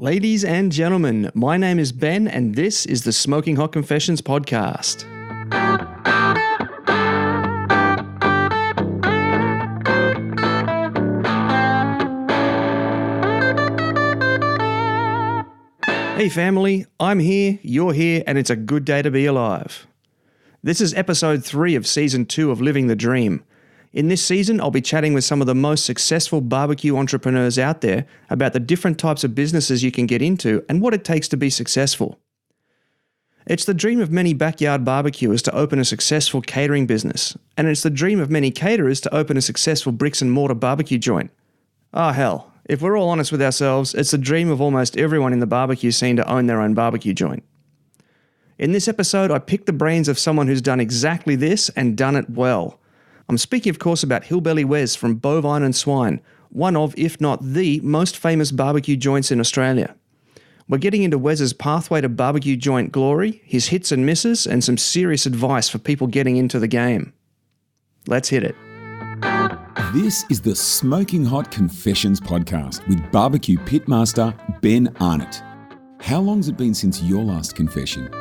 Ladies and gentlemen, my name is Ben and this is the Smoking Hot Confessions podcast. Hey family, I'm here, you're here, and it's a good day to be alive. This is episode 3 of season 2 of Living the Dream. In this season, I'll be chatting with some of the most successful barbecue entrepreneurs out there about the different types of businesses you can get into and what it takes to be successful. It's the dream of many backyard barbecuers to open a successful catering business, and it's the dream of many caterers to open a successful bricks and mortar barbecue joint. Oh hell, if we're all honest with ourselves, it's the dream of almost everyone in the barbecue scene to own their own barbecue joint. In this episode, I picked the brains of someone who's done exactly this and done it well. I'm speaking, of course, about Hillbilly Wes from Bovine Swine, one of, if not the, most famous barbecue joints in Australia. We're getting into Wes's pathway to barbecue joint glory, his hits and misses, and some serious advice for people getting into the game. Let's hit it. This is the Smoking Hot Confessions podcast with barbecue pitmaster Ben Arnott. How long's it been since your last confession?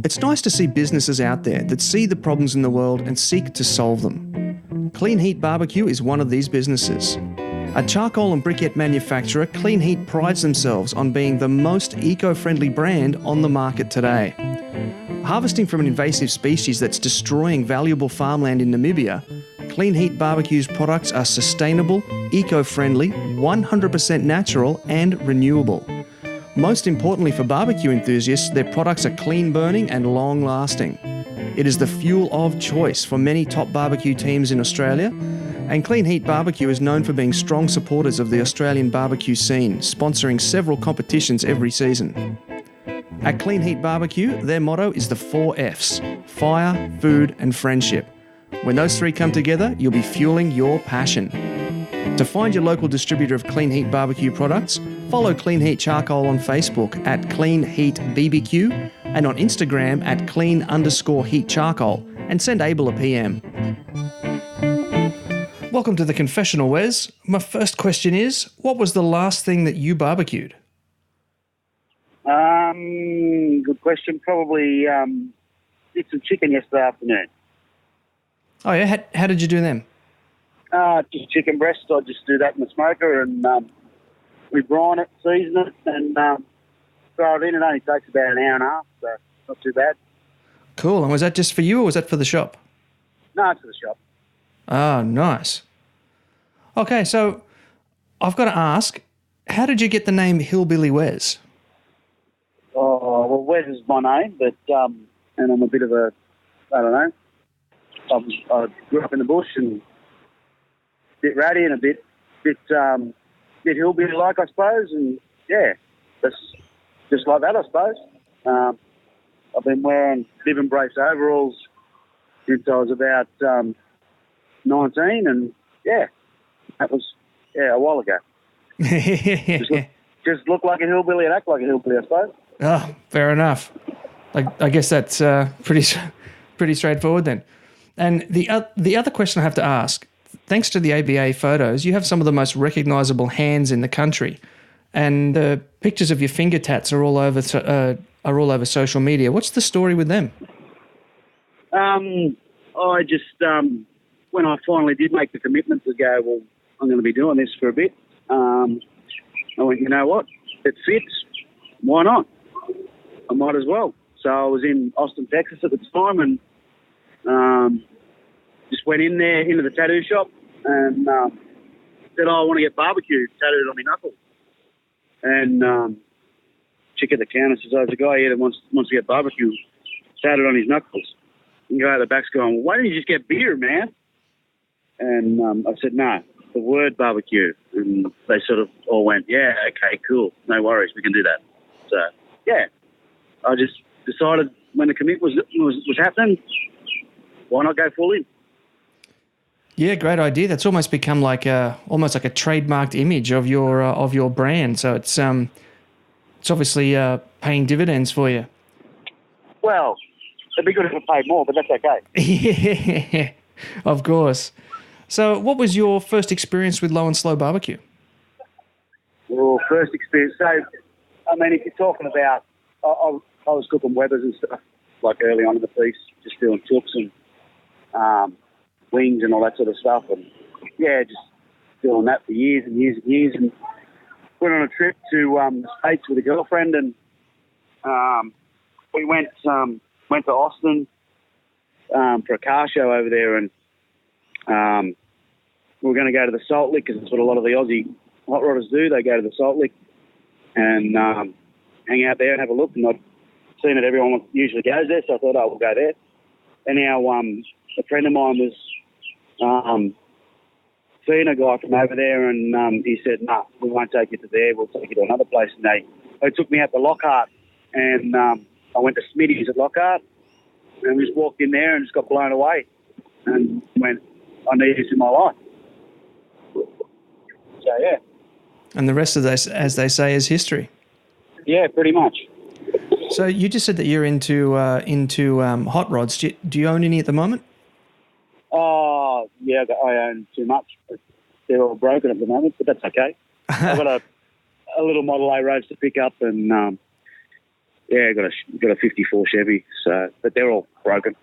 It's nice to see businesses out there that see the problems in the world and seek to solve them. Clean Heat Barbecue is one of these businesses. A charcoal and briquette manufacturer, Clean Heat prides themselves on being the most eco-friendly brand on the market today. Harvesting from an invasive species that's destroying valuable farmland in Namibia, Clean Heat Barbecue's products are sustainable, eco-friendly, 100% natural and renewable. Most importantly for barbecue enthusiasts, their products are clean burning and long lasting. It is the fuel of choice for many top barbecue teams in Australia, and Clean Heat Barbecue is known for being strong supporters of the Australian barbecue scene, sponsoring several competitions every season. At Clean Heat Barbecue, their motto is the 4 Fs: fire, food and friendship. When those 3 come together, you'll be fueling your passion. To find your local distributor of Clean Heat Barbecue products, follow Clean Heat Charcoal on Facebook at Clean Heat BBQ and on Instagram at clean_heat charcoal, and send Abel a PM. Welcome to the confessional, Wes. My first question is, what was the last thing that you barbecued? Good question. Probably did some chicken yesterday afternoon. Oh yeah, how did you do them? Just chicken breast. I just do that in the smoker and we brine it, season it, and throw it in. It only takes about an hour and a half, so not too bad. Cool. And was that just for you or was that for the shop? No, it's for the shop. Oh, nice. Okay, so I've got to ask, how did you get the name Hillbilly Wes? Oh, well, Wes is my name, but and I'm a bit of a, I don't know. I grew up in the bush and a bit ratty and a bit hillbilly-like, I suppose, and yeah, that's just like that, I suppose. I've been wearing bib brace overalls since I was about 19, and yeah, that was a while ago. just look like a hillbilly and act like a hillbilly, I suppose. Oh, fair enough. I guess that's pretty straightforward then. And the other question I have to ask, thanks to the ABA photos, you have some of the most recognisable hands in the country, and the pictures of your finger tats are all over social media. What's the story with them? I just when I finally did make the commitment to go, well, I'm going to be doing this for a bit. I went, you know what? It fits. Why not? I might as well. So I was in Austin, Texas at the time, and just went in there into the tattoo shop and said, I want to get barbecue tattooed on my knuckles. And chick at the counter says, there's a guy here that wants to get barbecue tattooed on his knuckles. And the guy at the back's going, well, why don't you just get beer, man? And I said, no, the word barbecue. And they sort of all went, yeah, okay, cool, no worries, we can do that. So, yeah, I just decided when the commit was happening, why not go full in? Yeah, great idea. That's almost become like almost like a trademarked image of your brand. So it's obviously paying dividends for you. Well, it'd be good if it paid more, but that's okay. Yeah, of course. So what was your first experience with low and slow barbecue? Well, first experience. So, I mean, if you're talking about, I was cooking Webbers and stuff, like early on in the piece, just doing chooks and wings and all that sort of stuff. And, yeah, just doing that for years and years and years. And went on a trip to the States with a girlfriend, and we went to Austin for a car show over there, and we were going to go to the Salt Lick, because that's what a lot of the Aussie hot rodders do. They go to the Salt Lick and hang out there and have a look. And I'd seen that everyone usually goes there, so I thought, we'll go there. And now a friend of mine was seeing a guy from over there, and he said, "No, we won't take you to there. We'll take you to another place." And they took me out to Lockhart, and I went to Smitty's at Lockhart, and we just walked in there and just got blown away, and went, "I need this in my life." So yeah. And the rest of this, as they say, is history. Yeah, pretty much. So you just said that you're into hot rods. Do you own any at the moment? Oh, yeah, I own too much. They're all broken at the moment, but that's okay. I've got a little Model A roads to pick up, and I got a 54 Chevy. So, but they're all broken.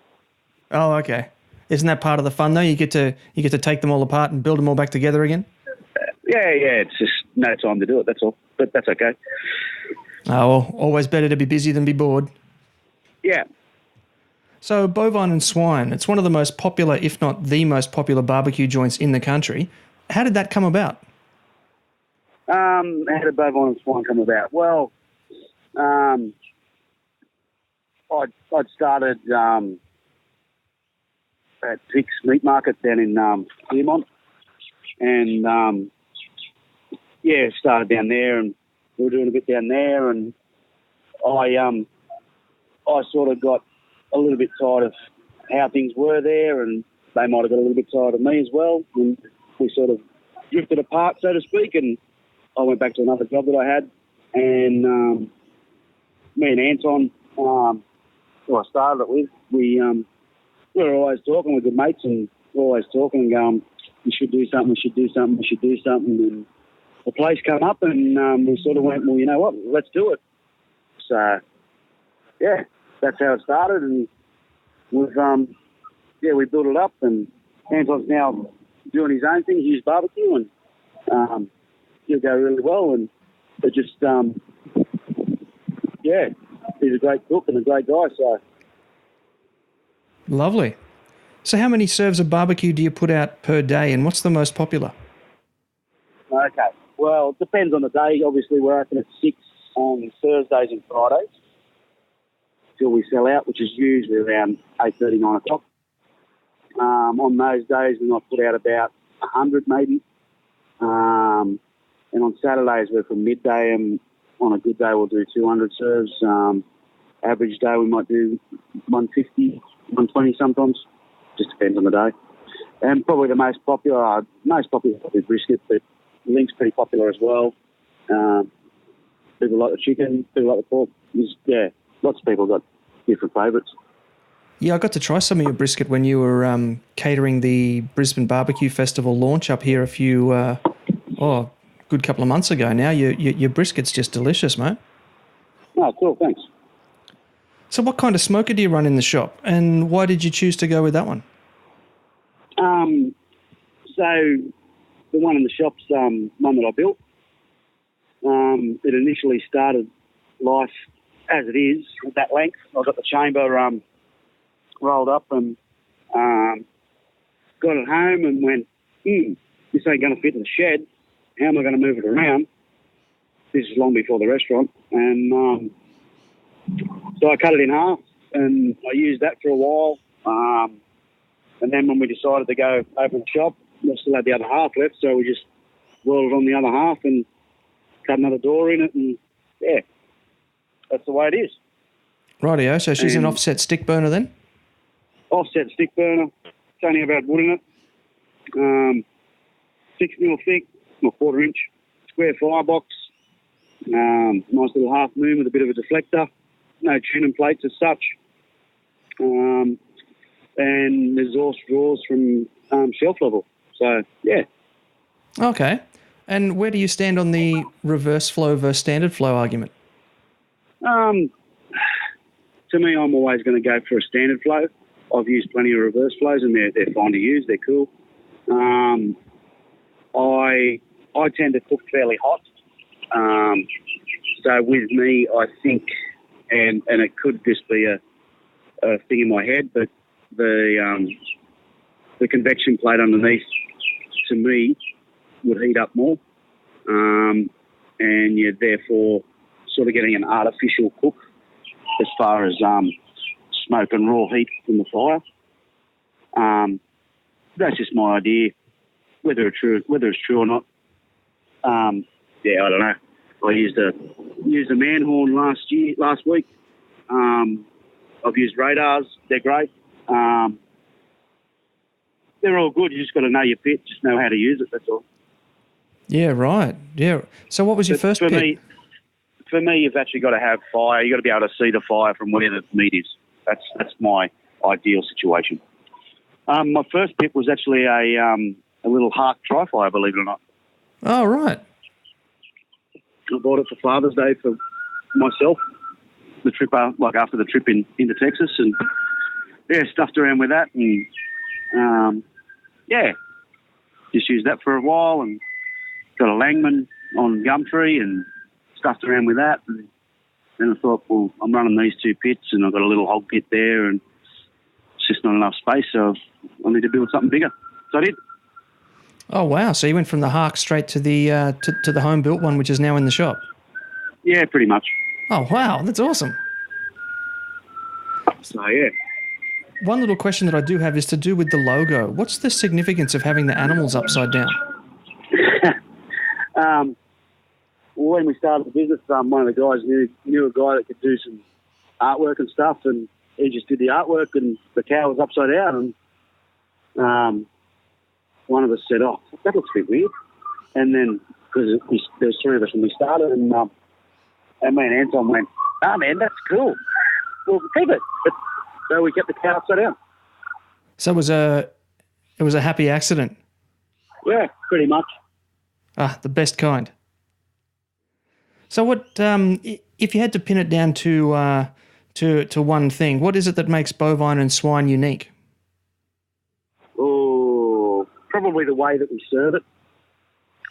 Oh, okay. Isn't that part of the fun though? You get to take them all apart and build them all back together again. Yeah. It's just no time to do it. That's all. But that's okay. Oh, well, always better to be busy than be bored. Yeah. So Bovine Swine, it's one of the most popular, if not the most popular barbecue joints in the country. How did that come about? How did Bovine Swine come about? Well, I'd started at Pick's Meat Market down in Claremont, and started down there, and we were doing a bit down there, and I sort of got a little bit tired of how things were there, and they might have got a little bit tired of me as well, and we sort of drifted apart, so to speak, and I went back to another job that I had, and me and Anton, who I started it with, we were always talking, we're good mates, and we're always talking and going, we should do something, and the place come up, and we sort of went, well, you know what, let's do it. So, yeah, that's how it started, and we've, we built it up, and Anton's now doing his own thing, his barbecue, and he'll go really well, and it just, he's a great cook and a great guy, so. Lovely. So how many serves of barbecue do you put out per day, and what's the most popular? Okay. Well, it depends on the day. Obviously, we're open at 6 on Thursdays and Fridays till we sell out, which is usually around 8:30, 9 o'clock. On those days, we might put out about 100 maybe. And on Saturdays, we're from midday, and on a good day, we'll do 200 serves. Average day, we might do 150, 120 sometimes. Just depends on the day. And probably the most popular is probably brisket, but link's pretty popular as well. People like the chicken, people like the pork. Lots of people got different favourites. Yeah, I got to try some of your brisket when you were catering the Brisbane Barbecue Festival launch up here good couple of months ago now. Your brisket's just delicious, mate. Oh, cool, thanks. So what kind of smoker do you run in the shop, and why did you choose to go with that one? So the one in the shop's one that I built. It initially started life as it is, at that length. I got the chamber rolled up and got it home and went, this ain't going to fit in the shed. How am I going to move it around? This is long before the restaurant. And so I cut it in half, and I used that for a while. And then when we decided to go open the shop, we still had the other half left, so we just welded on the other half and cut another door in it, and that's the way it is. Rightio, so she's an offset stick burner then? Offset stick burner. It's only about wood in it. 6 mil thick, or 1/4 inch, square firebox. Nice little half moon with a bit of a deflector. No tuning plates as such. And there's exhaust drawers from shelf level. So, yeah. Okay. And where do you stand on the reverse flow versus standard flow argument? To me, I'm always going to go for a standard flow. I've used plenty of reverse flows, and they're fine to use. They're cool. I tend to cook fairly hot. So with me, I think, and it could just be a thing in my head, but the convection plate underneath, to me, would heat up more, and you're therefore sort of getting an artificial cook as far as smoke and raw heat from the fire. That's just my idea. Whether it's true or not, I don't know. I used a man horn last week. I've used radars. They're great. They're all good. You just got to know your pit, just know how to use it. That's all. Yeah, right. Yeah. So what was your first pit? For me, you've actually got to have fire. You've got to be able to see the fire from where the meat is. That's my ideal situation. My first pit was actually a little Hark tri-fire, believe it or not. Oh, right. I bought it for Father's Day for myself, the trip, after the trip into Texas, and stuffed around with that, and just used that for a while, and got a Langman on Gumtree and stuffed around with that, and then I thought, well, I'm running these two pits, and I've got a little hog pit there, and it's just not enough space, so I need to build something bigger. So I did. Oh, wow. So you went from the Hark straight to the to the home-built one, which is now in the shop? Yeah, pretty much. Oh, wow. That's awesome. So, yeah. One little question that I do have is to do with the logo. What's the significance of having the animals upside down? When we started the business, one of the guys knew a guy that could do some artwork and stuff, and he just did the artwork, and the cow was upside down, and one of us said, "Oh, that looks a bit weird." And then, because there's three of us when we started, and me and Anton went, "Ah, man, that's cool. We'll keep it." So we kept the cow upside down. So it was a happy accident. Yeah, pretty much. Ah, the best kind. So what, if you had to pin it down to one thing, what is it that makes bovine and swine unique? Oh, probably the way that we serve it.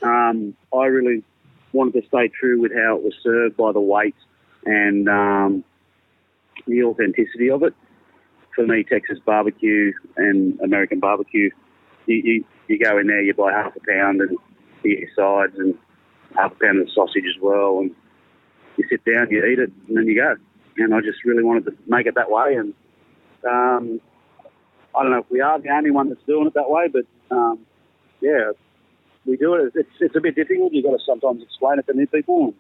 I really wanted to stay true with how it was served by the weight and the authenticity of it. For me, Texas barbecue and American barbecue, you go in there, you buy half a pound and you get your sides and half a pound of sausage as well, and you sit down, you eat it, and then you go. And I just really wanted to make it that way, and I don't know if we are the only one that's doing it that way, but we do it. It's a bit difficult. You've got to sometimes explain it to new people,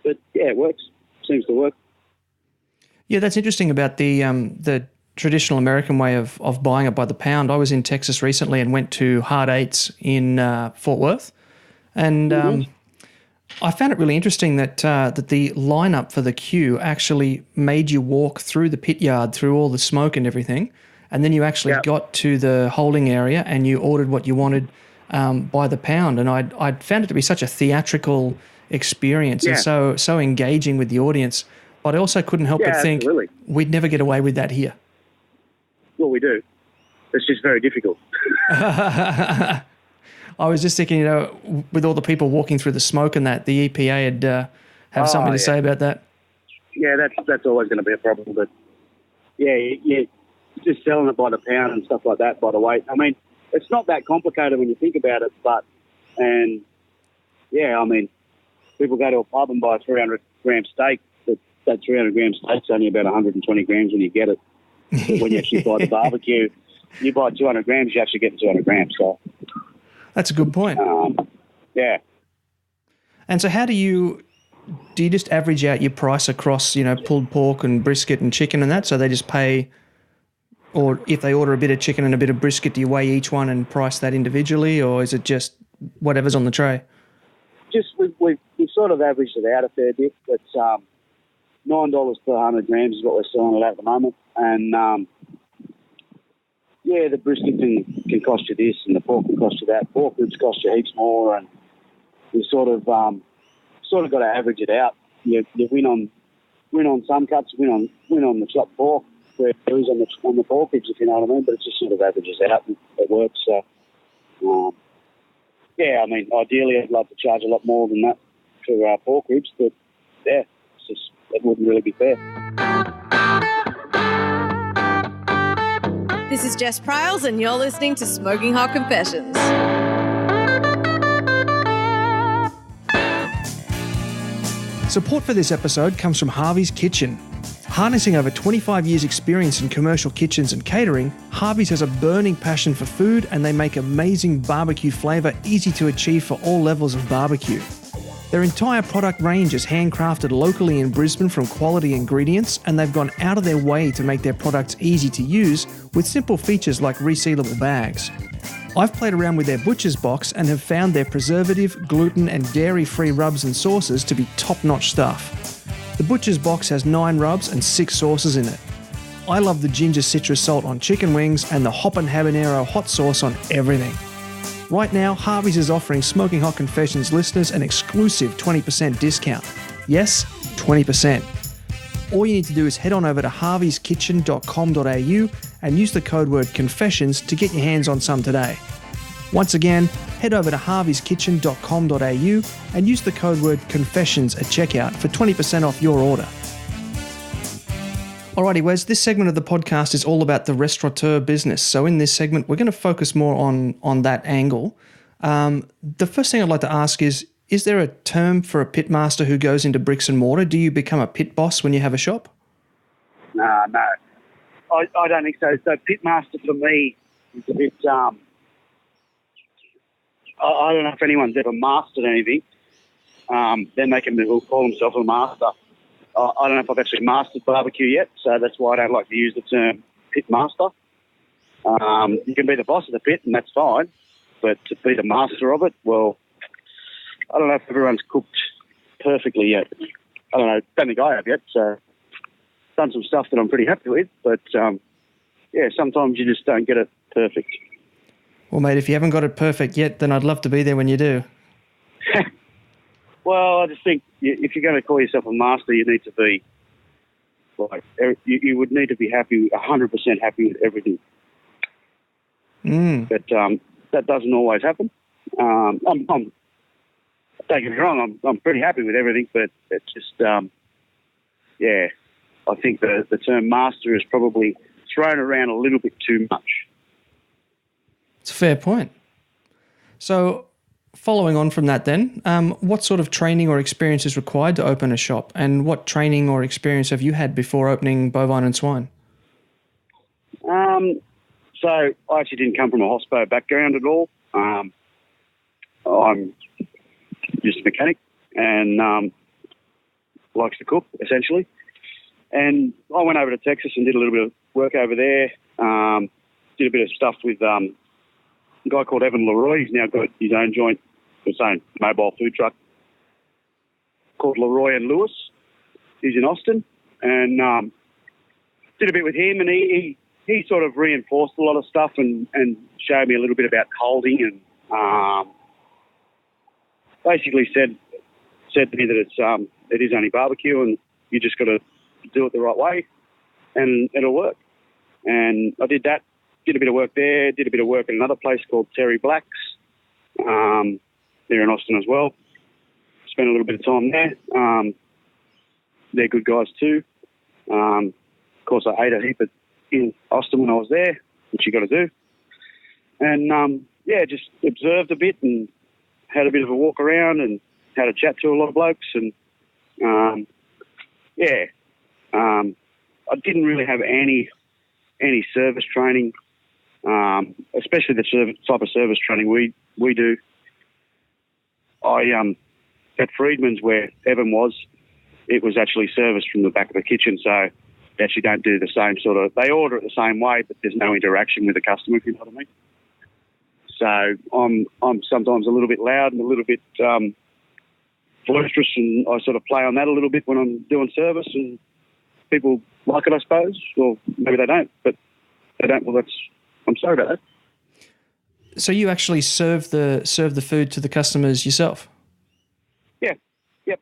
but yeah, it works. Seems to work. Yeah, that's interesting about the traditional American way of buying it by the pound. I was in Texas recently and went to Hard Eights in Fort Worth, and I found it really interesting that the lineup for the queue actually made you walk through the pit yard, through all the smoke and everything, and then you actually got to the holding area and you ordered what you wanted by the pound. And I found it to be such a theatrical experience and so engaging with the audience. But I also couldn't help but think we'd never get away with that here. Well, we do. It's just very difficult. I was just thinking, with all the people walking through the smoke and that, the EPA would have something to say about that. Yeah, that's always going to be a problem. But, yeah, just selling it by the pound and stuff like that, by the weight. I mean, it's not that complicated when you think about it, people go to a pub and buy a 300-gram steak. That 300-gram steak's only about 120 grams when you get it. But when you actually buy the barbecue, you buy 200 grams, you actually get 200 grams. So that's a good point. Yeah. And so how do you just average out your price across, pulled pork and brisket and chicken and that? So they just pay, or if they order a bit of chicken and a bit of brisket, do you weigh each one and price that individually, or is it just whatever's on the tray? Just we've sort of averaged it out a fair bit. It's $9 per 100 grams is what we're selling it at the moment. And, the brisket can cost you this and the pork can cost you that. Pork ribs cost you heaps more. And you sort of got to average it out. You win on some cuts, win on the chopped pork, where there is on the pork ribs, if you know what I mean. But it just sort of averages out and it works. So, yeah, I mean, ideally I'd love to charge a lot more than that for pork ribs, but yeah, it wouldn't really be fair. This is Jess Pryles, and you're listening to Smoking Hot Confessions. Support for this episode comes from Harvey's Kitchen. Harnessing over 25 years' experience in commercial kitchens and catering, Harvey's has a burning passion for food, and they make amazing barbecue flavour easy to achieve for all levels of barbecue. Their entire product range is handcrafted locally in Brisbane from quality ingredients, and they've gone out of their way to make their products easy to use with simple features like resealable bags. I've played around with their butcher's box and have found their preservative, gluten and dairy-free rubs and sauces to be top-notch stuff. The butcher's box has 9 rubs and 6 sauces in it. I love the ginger citrus salt on chicken wings and the Hoppin' Habanero hot sauce on everything. Right now, Harvey's is offering Smoking Hot Confessions listeners an exclusive 20% discount. Yes, 20%. All you need to do is head on over to harveyskitchen.com.au and use the code word CONFESSIONS to get your hands on some today. Once again, head over to harveyskitchen.com.au and use the code word CONFESSIONS at checkout for 20% off your order. Alrighty, Wes, this segment of the podcast is all about the restaurateur business. So in this segment, we're going to focus more on that angle. The first thing I'd like to ask is there a term for a pit master who goes into bricks and mortar? Do you become a pit boss when you have a shop? No. I don't think so. So pit master for me is a bit... I don't know if anyone's ever mastered anything. Then they can call themselves a master. I don't know if I've actually mastered barbecue yet, so that's why I don't like to use the term pit master. You can be the boss of the pit, and that's fine, but to be the master of it, well, I don't know if everyone's cooked perfectly yet. I don't know. Don't think I have yet, so done some stuff that I'm pretty happy with, but, yeah, sometimes you just don't get it perfect. Well, mate, if you haven't got it perfect yet, then I'd love to be there when you do. Well, I just think if you're going to call yourself a master, you need to be like you would need to be happy, 100% happy with everything. But that doesn't always happen. Don't get me wrong, I'm pretty happy with everything, but it's just yeah, I think the term master is probably thrown around a little bit too much. It's a fair point. So, following on from that then, what sort of training or experience is required to open a shop, and what training or experience have you had before opening Bovine and Swine? So I actually didn't come from a hospo background at all. I'm just a mechanic and likes to cook, essentially. And I went over to Texas and did a little bit of work over there, did a bit of stuff with a guy called Evan Leroy. He's now got his own joint, his own mobile food truck called Leroy and Lewis. He's in Austin, and did a bit with him, and he sort of reinforced a lot of stuff and showed me a little bit about holding, and basically said to me that it is only barbecue, and you just got to do it the right way, and it'll work. And I did that. Did a bit of work there, did a bit of work in another place called Terry Black's, there in Austin as well. Spent a little bit of time there. They're good guys too. Of course, I ate a heap in Austin when I was there, which you got to do. And, yeah, just observed a bit and had a bit of a walk around and had a chat to a lot of blokes. And, yeah, I didn't really have any service training. Especially the type of service training we do. At Friedman's, where Evan was, it was actually serviced from the back of the kitchen, so they actually don't do the same sort of... They order it the same way, but there's no interaction with the customer, if you know what I mean. So I'm sometimes a little bit loud and a little bit boisterous, and I sort of play on that a little bit when I'm doing service, and people like it, I suppose, or maybe they don't, but they don't. Well, I'm sorry about that. So you actually serve the food to the customers yourself? Yeah, yep.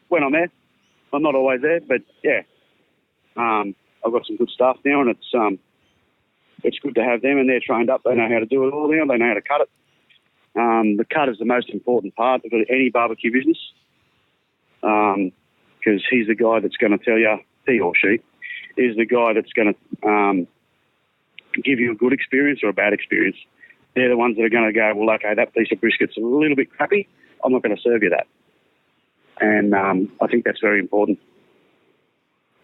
When I'm there, I'm not always there, but yeah, I've got some good staff now, and it's good to have them, and they're trained up. They know how to do it all now. They know how to cut it. The cut is the most important part of any barbecue business, because he's the guy that's going to tell you, he or she is the guy that's going to give you a good experience or a bad experience. They're the ones that are going to go, well, okay, that piece of brisket's a little bit crappy. I'm not going to serve you that. And I think that's very important.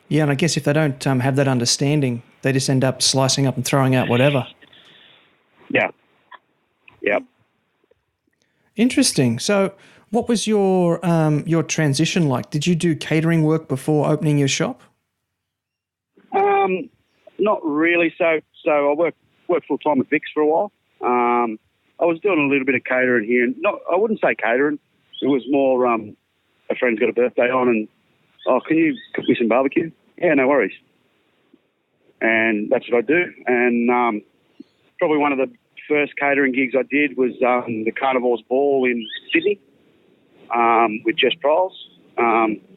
Yeah, and I guess if they don't have that understanding, they just end up slicing up and throwing out whatever. Yeah. Yep. Interesting. So what was your transition like? Did you do catering work before opening your shop? Not really. So I worked full time at Vic's for a while. I was doing a little bit of catering here, and I wouldn't say catering. It was more a friend's got a birthday on, and can you cook me some barbecue? Yeah, no worries. And that's what I do. And probably one of the first catering gigs I did was the Carnival's Ball in Sydney with Jess Prowse.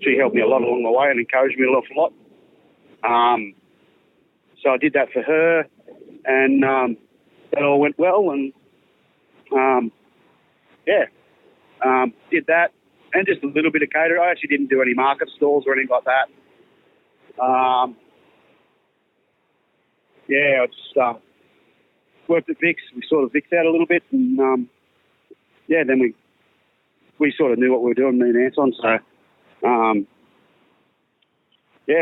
She helped me a lot along the way and encouraged me an awful lot. So I did that for her, and that all went well. And did that, and just a little bit of catering. I actually didn't do any market stalls or anything like that. I just worked at Vic's. We sort of Vic's out a little bit, and then we sort of knew what we were doing, me and Anton. So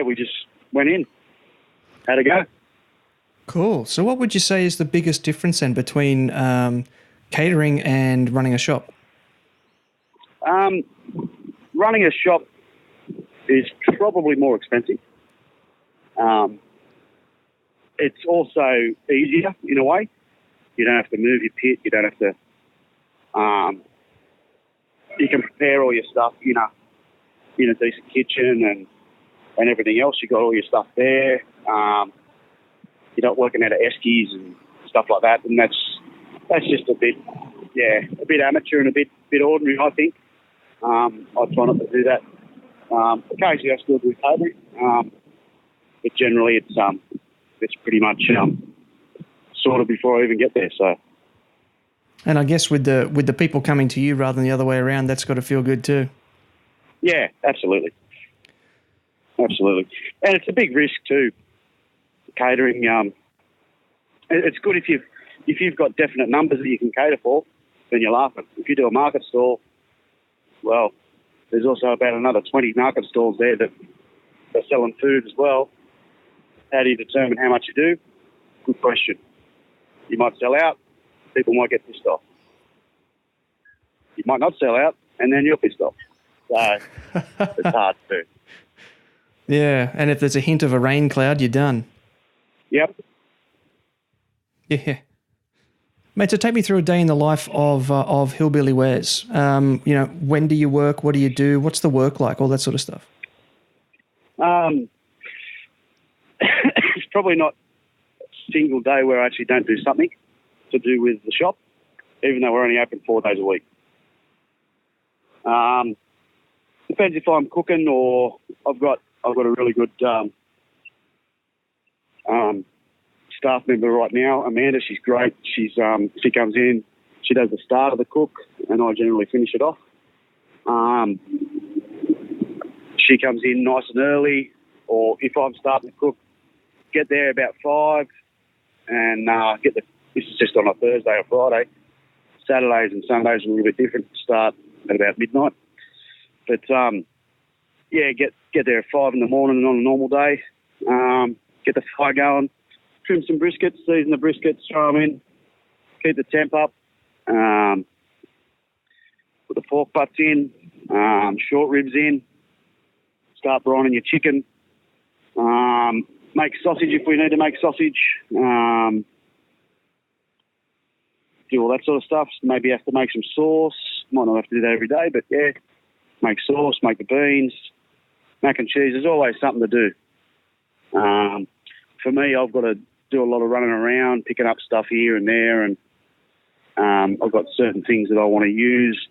we just went in, had a go. Cool. So what would you say is the biggest difference then between catering and running a shop? Running a shop is probably more expensive. It's also easier in a way. You don't have to move your pit. You don't have to. You can prepare all your stuff in a decent kitchen and everything else. You got all your stuff there. You're not working out of eskies and stuff like that, and that's just a bit amateur and a bit ordinary, I think. I try not to do that. Occasionally I still do catering, but generally it's pretty much sort of before I even get there. So, and I guess with the people coming to you rather than the other way around, that's got to feel good too. Yeah, absolutely, and it's a big risk too. Catering, it's good if you've got definite numbers that you can cater for, then you're laughing. If you do a market stall, well, there's also about another 20 market stalls there that are selling food as well. How do you determine how much you do? Good question. You might sell out, people might get pissed off. You might not sell out, and then you're pissed off. So it's hard to do. Yeah, and if there's a hint of a rain cloud, you're done. Yep. Yeah. Mate, so take me through a day in the life of Hillbilly Wes. When do you work? What do you do? What's the work like? All that sort of stuff. It's probably not a single day where I actually don't do something to do with the shop, even though we're only open 4 days a week. Depends if I'm cooking or I've got a really good staff member right now, Amanda. She's great. She comes in, she does the start of the cook, and I generally finish it off. She comes in nice and early, or if I'm starting to cook, get there about 5, and this is just on a Thursday or Friday. Saturdays and Sundays are a little bit different. Start at about midnight, but get there at 5 in the morning on a normal day. Get the fire going. Trim some briskets, season the briskets, throw them in, keep the temp up, put the pork butts in, short ribs in, start brining your chicken, make sausage if we need to make sausage, do all that sort of stuff. Maybe have to make some sauce. Might not have to do that every day, but yeah, make sauce, make the beans, mac and cheese. There's always something to do. For me, I've got to do a lot of running around, picking up stuff here and there, and I've got certain things that I want to use.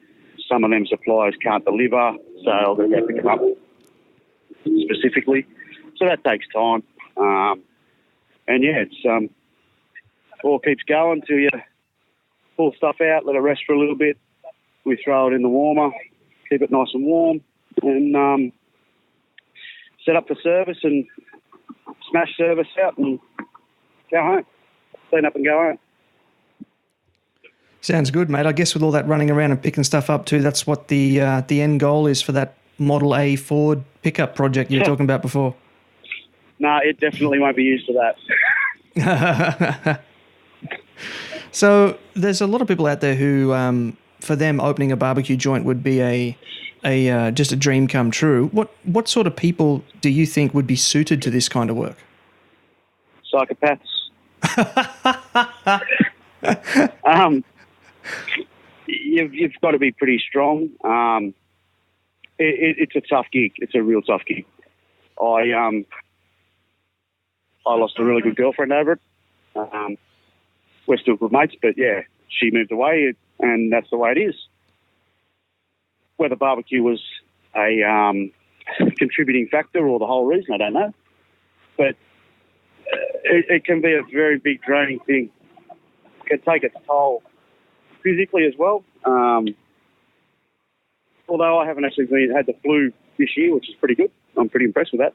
some of them suppliers can't deliver, so I'll go pick them up specifically. So that takes time. It's all keeps going till you pull stuff out, let it rest for a little bit. We throw it in the warmer, keep it nice and warm, and set up for service and smash service out and go home. Clean up and go home. Sounds good, mate. I guess with all that running around and picking stuff up too, that's what the end goal is for that Model A Ford pickup project you were talking about before. No, it definitely won't be used for that. So there's a lot of people out there who, for them, opening a barbecue joint would be just a dream come true. What sort of people do you think would be suited to this kind of work? Psychopaths. You've got to be pretty strong. It's a tough gig. It's a real tough gig. I lost a really good girlfriend over it. We're still good mates, but yeah, she moved away, and that's the way it is. Whether barbecue was a contributing factor or the whole reason, I don't know. But it can be a very big draining thing. It can take its toll physically as well. Although I haven't actually had the flu this year, which is pretty good. I'm pretty impressed with that.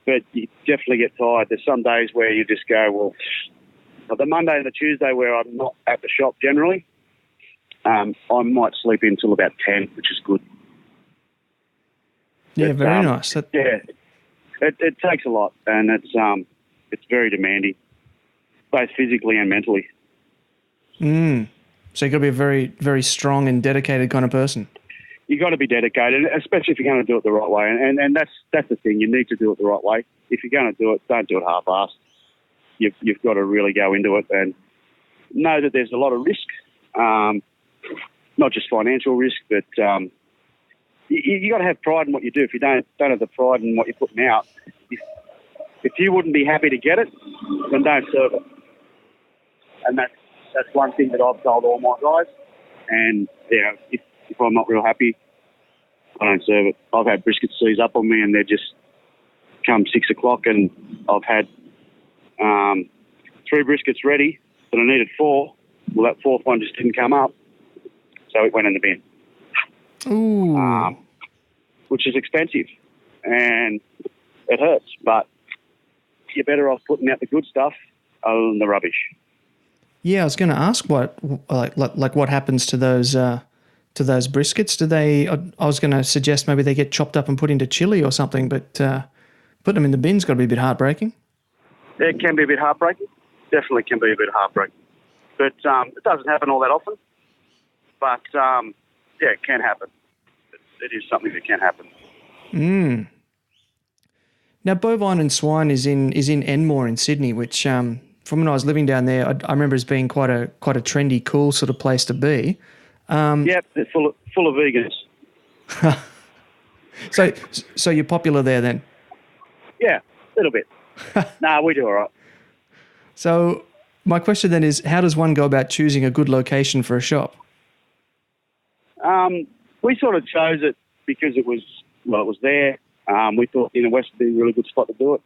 But you definitely get tired. There's some days where you just go, well, the Monday and the Tuesday where I'm not at the shop generally, I might sleep in until about 10, which is good. Yeah, very nice. It takes a lot, and it's very demanding, both physically and mentally. So you've got to be a very, very strong and dedicated kind of person. You've got to be dedicated, especially if you're going to do it the right way. And that's the thing. You need to do it the right way. If you're going to do it, don't do it half-assed. You've got to really go into it and know that there's a lot of risk, not just financial risk, but you got to have pride in what you do. If you don't have the pride in what you're putting out, if you wouldn't be happy to get it, then don't serve it. And that's one thing that I've told all my guys. And yeah, if I'm not real happy, I don't serve it. I've had brisket seize up on me, and they're just come 6 o'clock, and I've had 3 briskets ready, but I needed 4. Well, that 4th one just didn't come up, so it went in the bin. Ooh. Which is expensive, and it hurts, but you're better off putting out the good stuff other than the rubbish. Yeah, I was going to ask what happens to those briskets. Do they? I was going to suggest maybe they get chopped up and put into chili or something, but putting them in the bin's got to be a bit heartbreaking. It can be a bit heartbreaking. Definitely can be a bit heartbreaking, but it doesn't happen all that often. But yeah, it can happen. It is something that can happen. Now, Bovine Swine is in Enmore in Sydney, which from when I was living down there, I remember as being quite a trendy, cool sort of place to be. Yeah, they're full of vegans. So you're popular there then? Yeah, a little bit. Nah, we do all right. So my question then is, how does one go about choosing a good location for a shop? We sort of chose it because it was there. We thought the Inner West would be a really good spot to do it.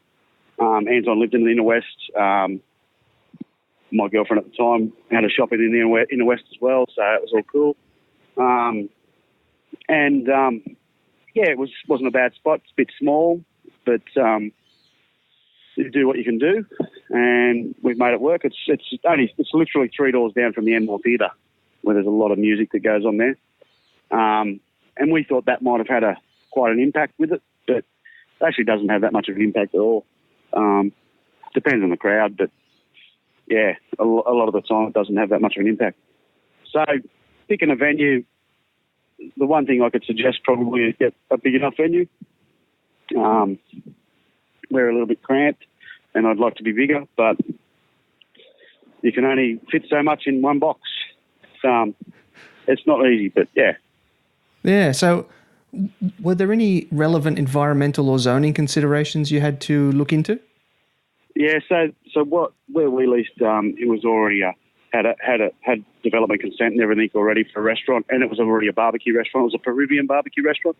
Anton lived in the Inner West. My girlfriend at the time had a shop in the Inner West as well, so it was all cool. Yeah, it wasn't a bad spot. It's a bit small, but you do what you can do, and we've made it work. It's literally 3 doors down from the Enmore Theatre, where there's a lot of music that goes on there. And we thought that might have had quite an impact with it, but it actually doesn't have that much of an impact at all. Depends on the crowd, but yeah, a lot of the time it doesn't have that much of an impact. So picking a venue, the one thing I could suggest probably is get a big enough venue. We're a little bit cramped, and I'd like to be bigger, but you can only fit so much in one box. It's not easy, but yeah. Yeah, so were there any relevant environmental or zoning considerations you had to look into? Yeah, so where we leased, it was already a had development consent and everything already for a restaurant, and it was already a barbecue restaurant. It was a Peruvian barbecue restaurant.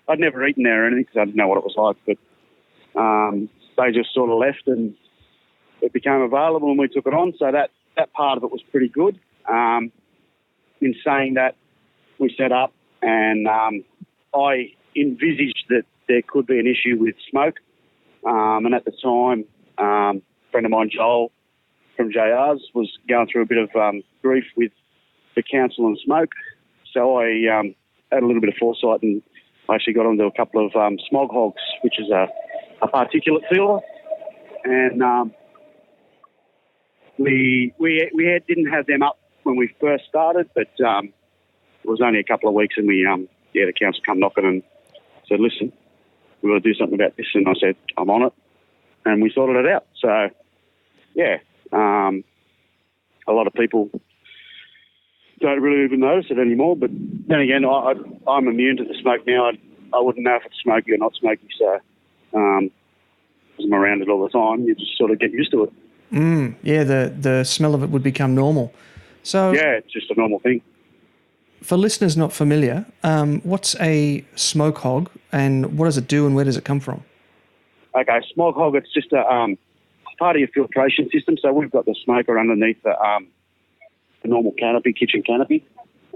I'd never eaten there or anything because I didn't know what it was like, but they just sort of left and it became available and we took it on. So that part of it was pretty good. In saying that, we set up and I envisaged that there could be an issue with smoke. And at the time, a friend of mine, Joel, from JR's, was going through a bit of grief with the council and smoke. So I had a little bit of foresight and I actually got onto a couple of smog hogs, which is a particulate sealer. And we didn't have them up when we first started, but it was only a couple of weeks and the council come knocking and said, listen, we've got to do something about this. And I said, I'm on it. And we sorted it out. So, yeah. A lot of people don't really even notice it anymore. But then again, I'm immune to the smoke now. I wouldn't know if it's smoky or not smoky. So, because I'm around it all the time, you just sort of get used to it. Yeah, the smell of it would become normal. So yeah, it's just a normal thing. For listeners not familiar, what's a smoke hog and what does it do and where does it come from? Okay, smog hog, it's just a part of your filtration system. So we've got the smoker underneath the normal canopy, kitchen canopy.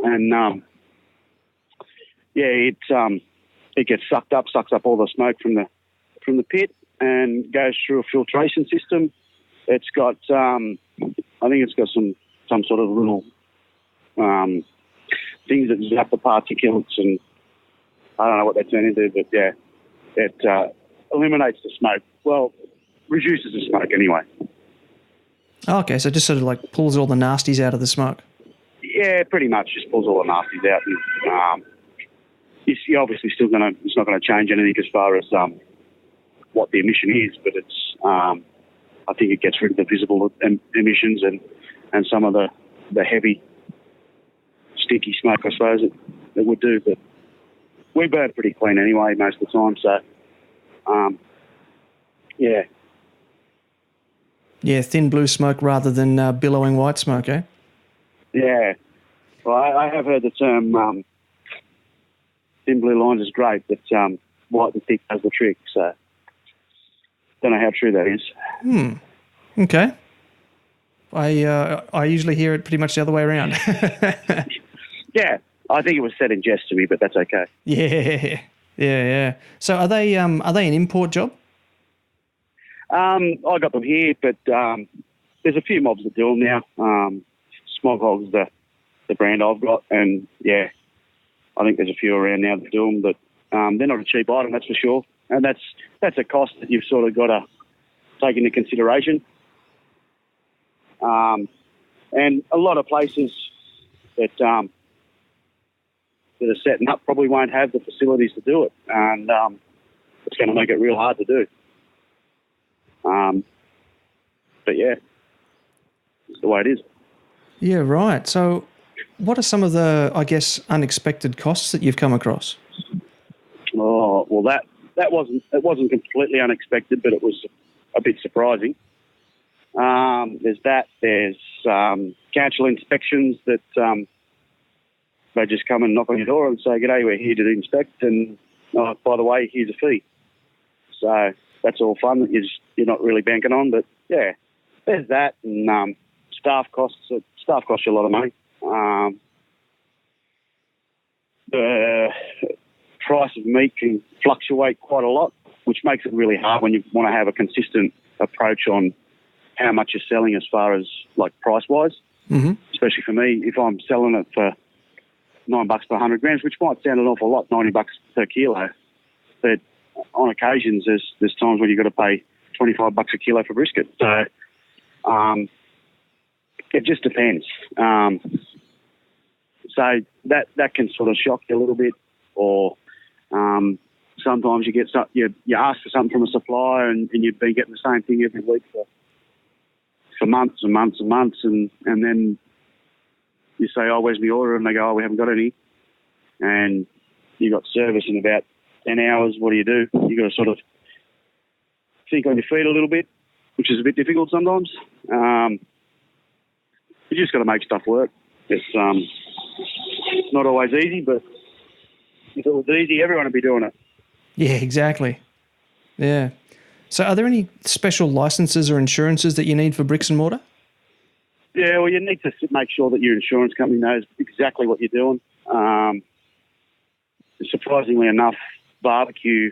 And, it gets sucked up, sucks up all the smoke from the pit and goes through a filtration system. It's got, I think it's got some sort of little things that zap the particulates, and I don't know what they turn into, but yeah, it eliminates the smoke. Well, reduces the smoke anyway. Oh, okay, so it just sort of like pulls all the nasties out of the smoke. Yeah, pretty much just pulls all the nasties out. And, you're obviously still it's not going to change anything as far as what the emission is, but it's, I think it gets rid of the visible emissions and some of the heavy, stinky smoke, I suppose, it would do. But we burn pretty clean anyway most of the time, so, yeah. Yeah, thin blue smoke rather than billowing white smoke, eh? Yeah. Well, I have heard the term thin blue lines is great, but white and thick does the trick, so don't know how true that is. Okay. I usually hear it pretty much the other way around. Yeah, I think it was said in jest to me, but that's okay. Yeah. So are they an import job? I got them here, but there's a few mobs that do them now. Smog Hog's the brand I've got, and yeah, I think there's a few around now that do them, but they're not a cheap item, that's for sure. And that's a cost that you've sort of got to take into consideration. And a lot of places that are setting up probably won't have the facilities to do it, and it's going to make it real hard to do. But yeah, it's the way it is. Yeah, right. So what are some of the, I guess, unexpected costs that you've come across? Oh, well, that wasn't completely unexpected, but it was a bit surprising. There's that. There's council inspections that they just come and knock on your door and say, "G'day, we're here to inspect, and by the way, here's a fee." So that's all fun that you're not really banking on, but yeah, there's that, and staff costs. Staff costs you a lot of money. The price of meat can fluctuate quite a lot, which makes it really hard when you want to have a consistent approach on how much you're selling as far as like price-wise. Mm-hmm. Especially for me, if I'm selling it for $9 per 100 grams, which might sound an awful lot, $90 per kilo, but on occasions there's times when you've got to pay $25 a kilo for brisket. So it just depends. So that can sort of shock you a little bit, or sometimes you ask for something from a supplier and you've been getting the same thing every week for months and months and months, and then you say, "Oh, where's my order?" And they go, "Oh, we haven't got any." And you got service in about 10 hours. What do? You got to sort of think on your feet a little bit, which is a bit difficult sometimes. you just got to make stuff work. It's not always easy, but if it was easy, everyone would be doing it. Yeah, exactly. Yeah. So are there any special licenses or insurances that you need for bricks and mortar? Yeah, well, you need to make sure that your insurance company knows exactly what you're doing. Surprisingly enough, barbecue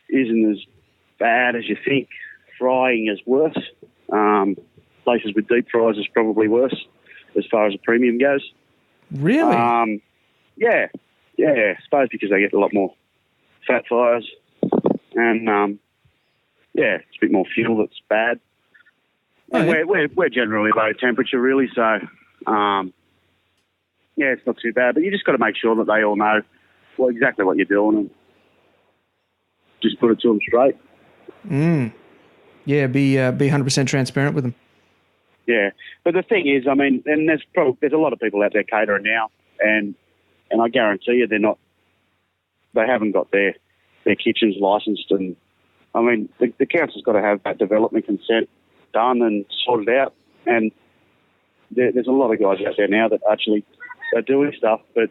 isn't as bad as you think. Frying is worse. Places with deep fries is probably worse as far as the premium goes. Really? Yeah. I suppose because they get a lot more fat fires and, it's a bit more fuel that's bad. And we're generally low temperature, really, so, it's not too bad. But you just got to make sure that they all know exactly what you're doing and just put it to them straight. Yeah, be 100% transparent with them. Yeah, but the thing is, I mean, and there's a lot of people out there catering now, and I guarantee you they haven't got their kitchens licensed, and I mean the council's got to have that development consent done and sorted out, and there's a lot of guys out there now that actually are doing stuff, but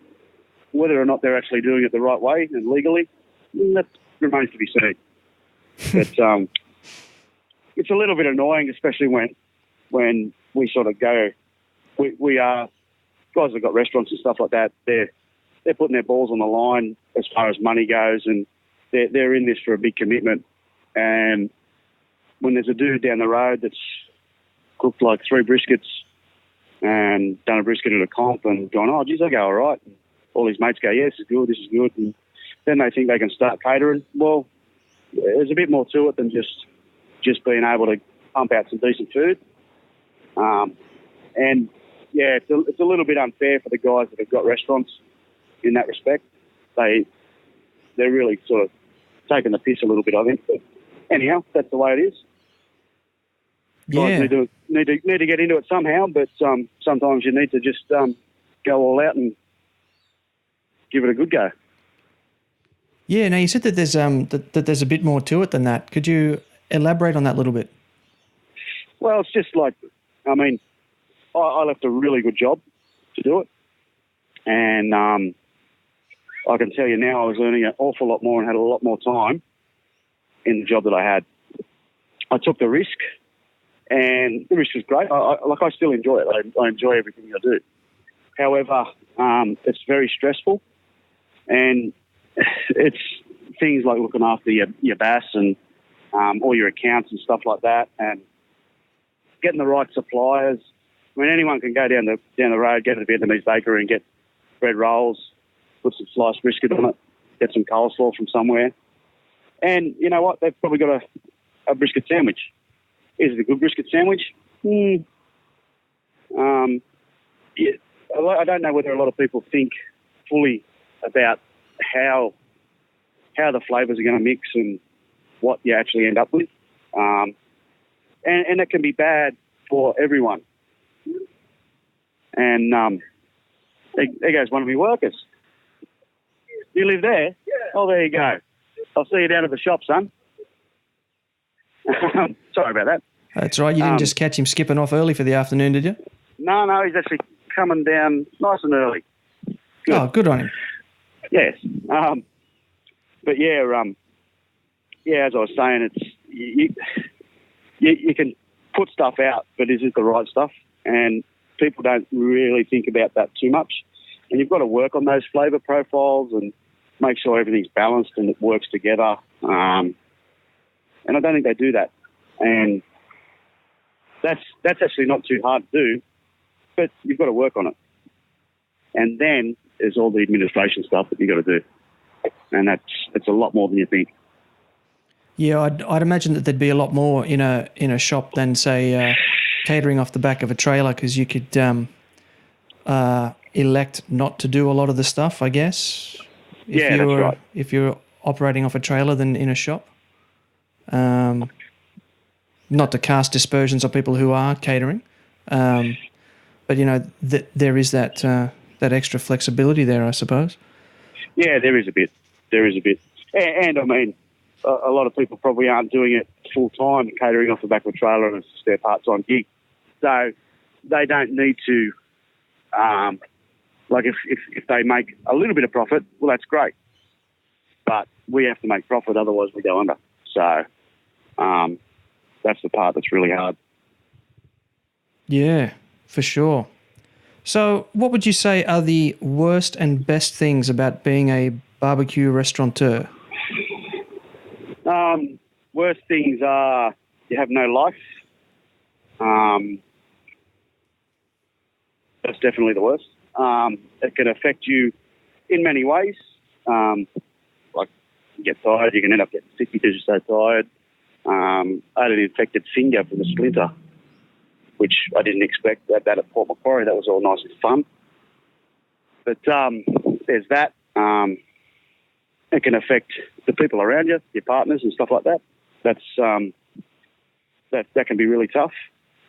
whether or not they're actually doing it the right way and legally, that remains to be seen. But it's a little bit annoying, especially when we sort of go, we are guys that have got restaurants and stuff like that. They're putting their balls on the line as far as money goes, and they're in this for a big commitment. And when there's a dude down the road that's cooked like 3 briskets and done a brisket at a comp and gone, oh, geez, I go all right. And all his mates go, yeah, this is good. And then they think they can start catering. Well, there's a bit more to it than just being able to pump out some decent food. And yeah, it's a little bit unfair for the guys that have got restaurants in that respect. They're really sort of taking the piss a little bit, I think. But anyhow, that's the way it is. Yeah. Guys need to get into it somehow, but sometimes you need to just go all out and give it a good go. Yeah. Now you said that there's a bit more to it than that. Could you elaborate on that a little bit? Well, it's just like, I mean, I left a really good job to do it, and I can tell you now I was earning an awful lot more and had a lot more time in the job that I had. I took the risk, and the risk was great. I still enjoy it. I enjoy everything I do. However, it's very stressful, and it's things like looking after your bass and all your accounts and stuff like that, and getting the right suppliers. I mean, anyone can go down the road, get to the Vietnamese bakery and get bread rolls, put some sliced brisket on it, get some coleslaw from somewhere. And you know what? They've probably got a brisket sandwich. Is it a good brisket sandwich? Yeah, I don't know whether a lot of people think fully about how the flavours are going to mix and what you actually end up with. And it can be bad for everyone. And there goes one of my workers. You live there? Yeah. Oh, there you go. I'll see you down at the shop, son. Sorry about that. That's right. You didn't just catch him skipping off early for the afternoon, did you? No, he's actually coming down nice and early. Good. Oh, good on him. Yes. But yeah, as I was saying, it's you can put stuff out, but is it the right stuff? And people don't really think about that too much. And you've got to work on those flavour profiles and make sure everything's balanced and it works together. And I don't think they do that. And that's actually not too hard to do, but you've got to work on it. And then there's all the administration stuff that you've got to do. And that's a lot more than you think. Yeah, I'd imagine that there'd be a lot more in a shop than, say, catering off the back of a trailer, because you could elect not to do a lot of the stuff, I guess. That's right. If you're operating off a trailer than in a shop. Not to cast dispersions on people who are catering, but there is that extra flexibility there, I suppose. Yeah, there is a bit. And I mean, a lot of people probably aren't doing it full time, catering off the back of a trailer, and it's just their part-time gig. So they don't need to, like if they make a little bit of profit, well, that's great. But we have to make profit, otherwise we go under. So that's the part that's really hard. Yeah, for sure. So what would you say are the worst and best things about being a barbecue restaurateur? Worst things are you have no life. That's definitely the worst. It can affect you in many ways. Like you get tired, you can end up getting sick because you're so tired. I had an infected finger from a splinter, which I didn't expect that at Port Macquarie. That was all nice and fun. But there's that. It can affect the people around you, your partners and stuff like that. That's that can be really tough.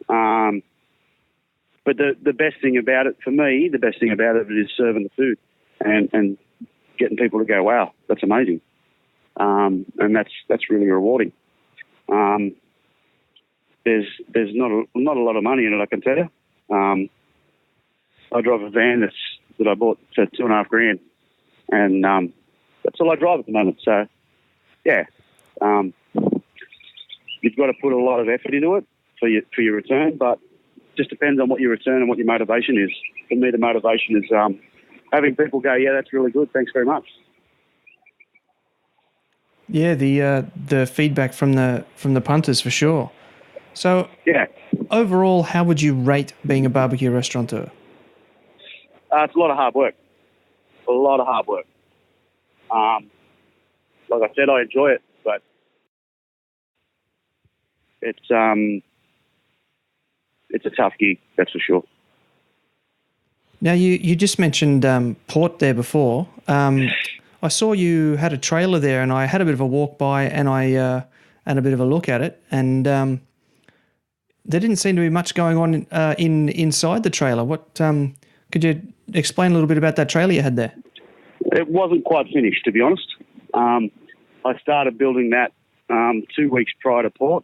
But the best thing about it, for me, the best thing about it is serving the food and getting people to go, wow, that's amazing. And that's really rewarding. There's not a lot of money in it, I can tell you. I drive a van that I bought for $2,500, and that's all I drive at the moment. So, yeah, you've got to put a lot of effort into it for your return, but it just depends on what your return and what your motivation is. For me, the motivation is having people go, yeah, that's really good, thanks very much. Yeah, the feedback from the punters for sure. So, yeah, overall, how would you rate being a barbecue restaurateur? It's a lot of hard work. A lot of hard work. Like I said, I enjoy it, but it's a tough gig, that's for sure. Now, you just mentioned Port there before. I saw you had a trailer there, and I had a bit of a walk by, and I had a bit of a look at it, and there didn't seem to be much going on inside the trailer. What could you explain a little bit about that trailer you had there? It wasn't quite finished, to be honest. I started building that 2 weeks prior to Port,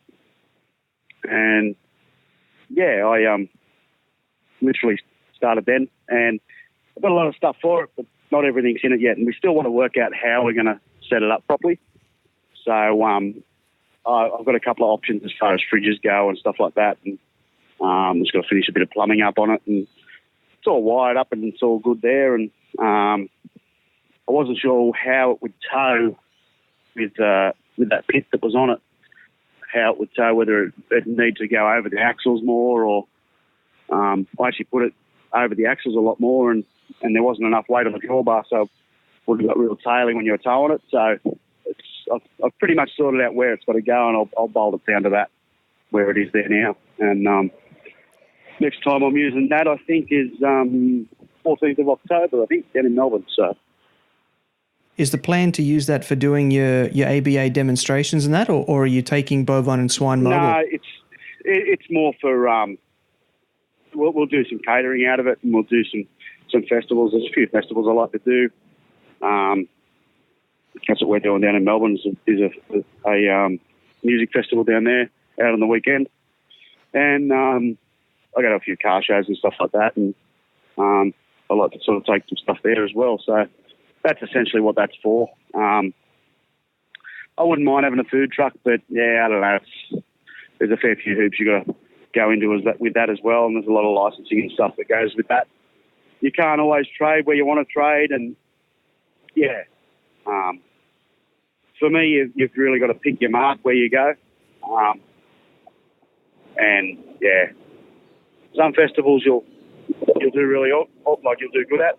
and yeah, I literally started then, and I've got a lot of stuff for it, but not everything's in it yet, and we still want to work out how we're going to set it up properly. So I've got a couple of options as far as fridges go and stuff like that, and just got to finish a bit of plumbing up on it, and it's all wired up and it's all good there. And I wasn't sure how it would tow with that pit that was on it, how it would tow, whether it needed to go over the axles more, or I actually put it over the axles a lot more, and there wasn't enough weight on the drawbar, so it would have got real tailing when you were towing it. So I've pretty much sorted out where it's got to go, and I'll bolt it down to that, where it is there now. And next time I'm using that, I think, is 14th of October, I think, down in Melbourne. So, is the plan to use that for doing your ABA demonstrations and that, or are you taking Bovine and Swine mobile? No, it's more for we'll do some catering out of it, and we'll do some festivals. There's a few festivals I like to do. That's what we're doing down in Melbourne. Is a music festival down there out on the weekend, and I go to a few car shows and stuff like that, and I like to sort of take some stuff there as well. So that's essentially what that's for. I wouldn't mind having a food truck, but yeah, I don't know. There's a fair few hoops you got to go into with that as well, and there's a lot of licensing and stuff that goes with that. You can't always trade where you want to trade, and yeah. For me, you've really got to pick your mark where you go. And yeah, some festivals you'll do really like you'll do good at,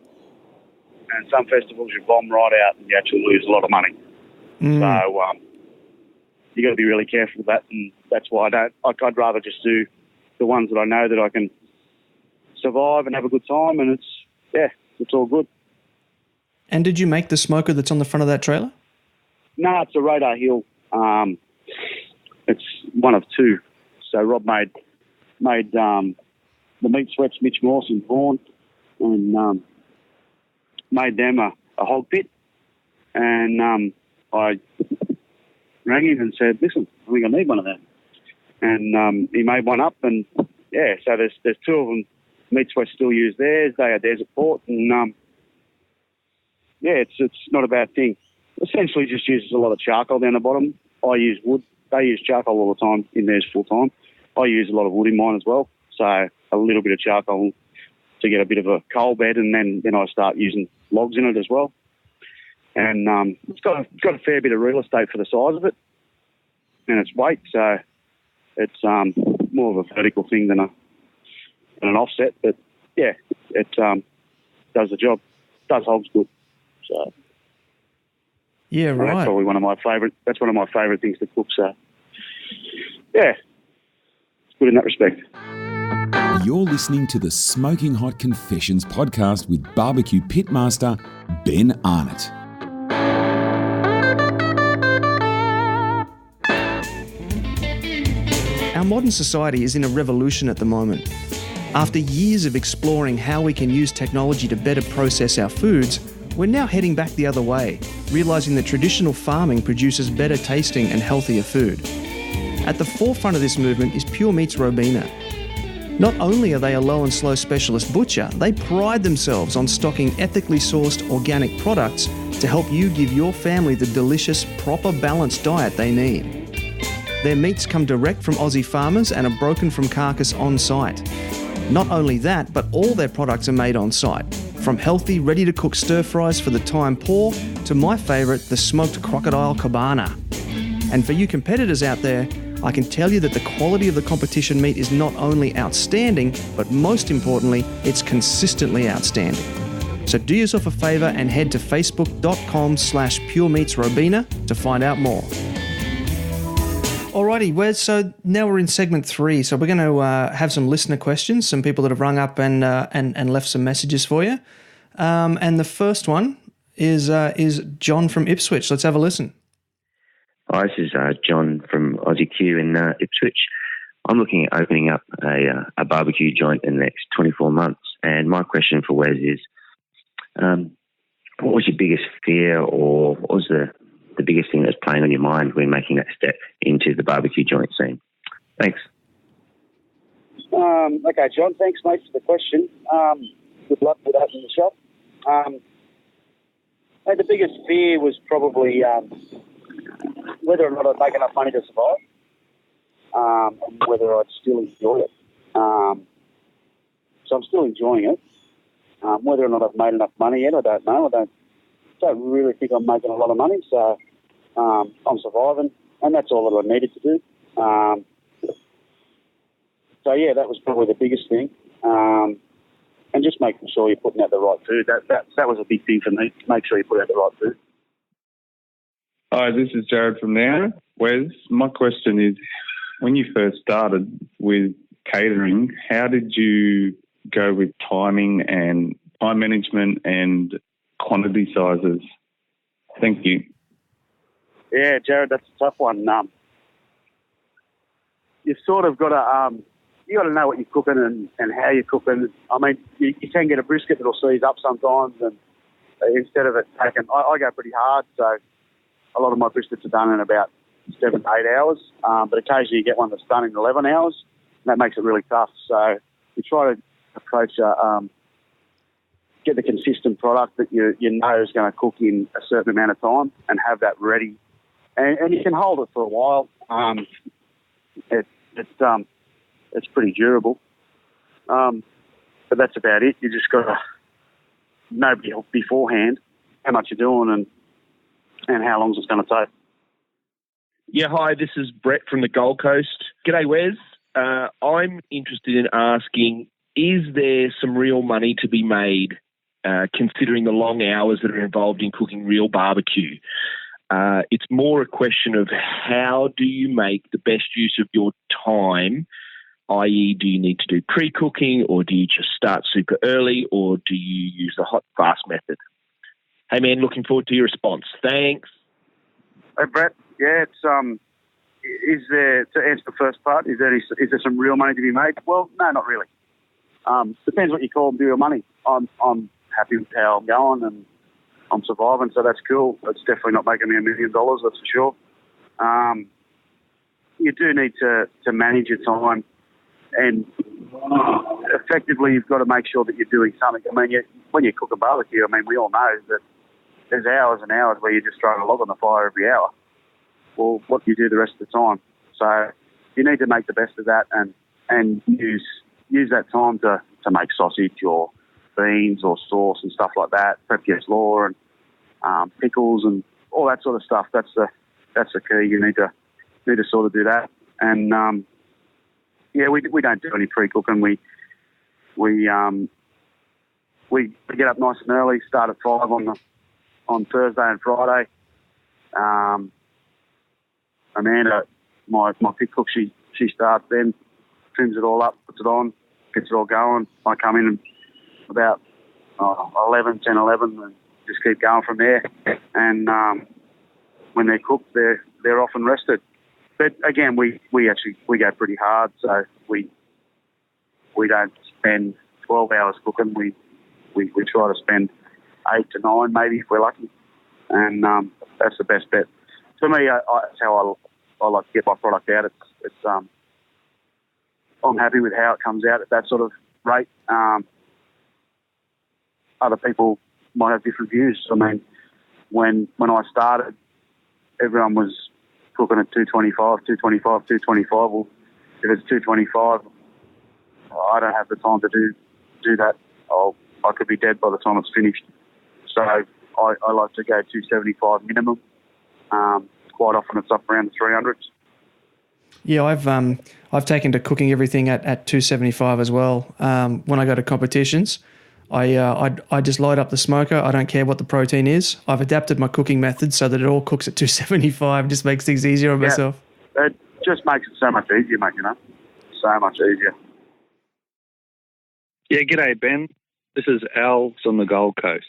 and some festivals you bomb right out and you actually lose a lot of money. So you got to be really careful with that, and that's why I'd rather just do the ones that I know that I can survive and have a good time, and it's all good. And did you make the smoker that's on the front of that trailer? No, it's a Radar Hill. It's one of two. So Rob made the meat sweats, Mitch Morse and Vaughan, and made them a hog pit. And I rang him and said, listen, I think I need one of them. And he made one up, and yeah, so there's two of them. Meats West still use theirs. They are theirs at port, and yeah, it's not a bad thing. Essentially, just uses a lot of charcoal down the bottom. I use wood. They use charcoal all the time in theirs full time. I use a lot of wood in mine as well. So a little bit of charcoal to get a bit of a coal bed, and then I start using logs in it as well. And it's got a fair bit of real estate for the size of it and its weight. So it's more of a vertical thing than an offset. But yeah, it does the job. Does hogs good. So yeah, right. That's probably one of my favourite. That's one of my favourite things to cook. So yeah, it's good in that respect. You're listening to the Smoking Hot Confessions podcast with barbecue pitmaster Ben Arnott. Our modern society is in a revolution at the moment. After years of exploring how we can use technology to better process our foods, we're now heading back the other way, realising that traditional farming produces better tasting and healthier food. At the forefront of this movement is Pure Meat's Robina. Not only are they a low and slow specialist butcher, they pride themselves on stocking ethically sourced organic products to help you give your family the delicious, proper balanced diet they need. Their meats come direct from Aussie farmers and are broken from carcass on site. Not only that, but all their products are made on site, from healthy, ready-to-cook stir-fries for the time poor to my favourite, the smoked crocodile cabana. And for you competitors out there, I can tell you that the quality of the competition meat is not only outstanding, but most importantly, it's consistently outstanding. So do yourself a favour and head to facebook.com/puremeatsrobina to find out more. Alrighty, Wes, so now we're in segment 3. So we're going to have some listener questions, some people that have rung up and left some messages for you. And the first one is John from Ipswich. Let's have a listen. Hi, this is John from Aussie Q in Ipswich. I'm looking at opening up a barbecue joint in the next 24 months. And my question for Wes is, what was your biggest fear, or what was the biggest thing that's playing on your mind when making that step into the barbecue joint scene? Thanks. Okay, John, thanks, mate, for the question. Good luck with opening the shop. The biggest fear was probably whether or not I'd make enough money to survive, and whether I'd still enjoy it. So I'm still enjoying it. Whether or not I've made enough money yet, I don't know. I don't really think I'm making a lot of money, so I'm surviving, and that's all that I needed to do. So yeah, that was probably the biggest thing, and just making sure you're putting out the right food. That was a big thing for me. Make sure you put out the right food. Hi, this is Jared from Now. Wes, my question is, when you first started with catering, how did you go with timing and time management and quantity sizes? Thank you. Yeah, Jared, that's a tough one. You've sort of got to know what you're cooking and how you're cooking. I mean, you can get a brisket that'll seize up sometimes, and instead of it taking, I go pretty hard, so a lot of my briskets are done in about 7 to 8 hours, but occasionally you get one that's done in 11 hours, and that makes it really tough. So we try to approach get the consistent product that you know is going to cook in a certain amount of time and have that ready. And you can hold it for a while. It's pretty durable. But that's about it. You just got to know beforehand how much you're doing and how long it's going to take. Yeah, hi, this is Brett from the Gold Coast. G'day, Wes. I'm interested in asking, is there some real money to be made considering the long hours that are involved in cooking real barbecue? It's more a question of how do you make the best use of your time, i.e. do you need to do pre-cooking, or do you just start super early, or do you use the hot fast method? Hey, man, looking forward to your response. Thanks. Hey, Brett. Yeah, it's is there, to answer the first part, is there some real money to be made? Well, no, not really. Depends what you call real money. I'm happy with how I'm going and I'm surviving, so that's cool. It's definitely not making me $1 million, that's for sure. You do need to manage your time and effectively you've got to make sure that you're doing something. I mean, when you cook a barbecue, I mean, we all know that there's hours and hours where you're just throwing a log on the fire every hour. Well, what do you do the rest of the time? So you need to make the best of that and use that time to make sausage or beans or sauce and stuff like that, prep your slaw and pickles and all that sort of stuff. That's the key. You need to sort of do that. And we don't do any pre-cooking. We get up nice and early, start at 5 on Thursday and Friday. Amanda, my pit cook, she starts then, trims it all up, puts it on, gets it all going. I come in about 11 and just keep going from there. And when they're cooked, they're off and rested. But again, we go pretty hard, so we don't spend 12 hours cooking. We try to spend 8 to 9 maybe if we're lucky, and that's the best bet. For me, that's how I like to get my product out. It's I'm happy with how it comes out at that sort of rate. Other people might have different views. I mean, when I started, everyone was cooking at 225. Well, if it's 225, I don't have the time to do that. I could be dead by the time it's finished. So I like to go 275 minimum. Quite often it's up around the 300s. Yeah, I've taken to cooking everything at 275 as well. When I go to competitions, I just light up the smoker. I don't care what the protein is. I've adapted my cooking method so that it all cooks at 275. Just makes things easier on myself. It just makes it so much easier, mate, so much easier. Yeah, g'day, Ben. This is Al on the Gold Coast.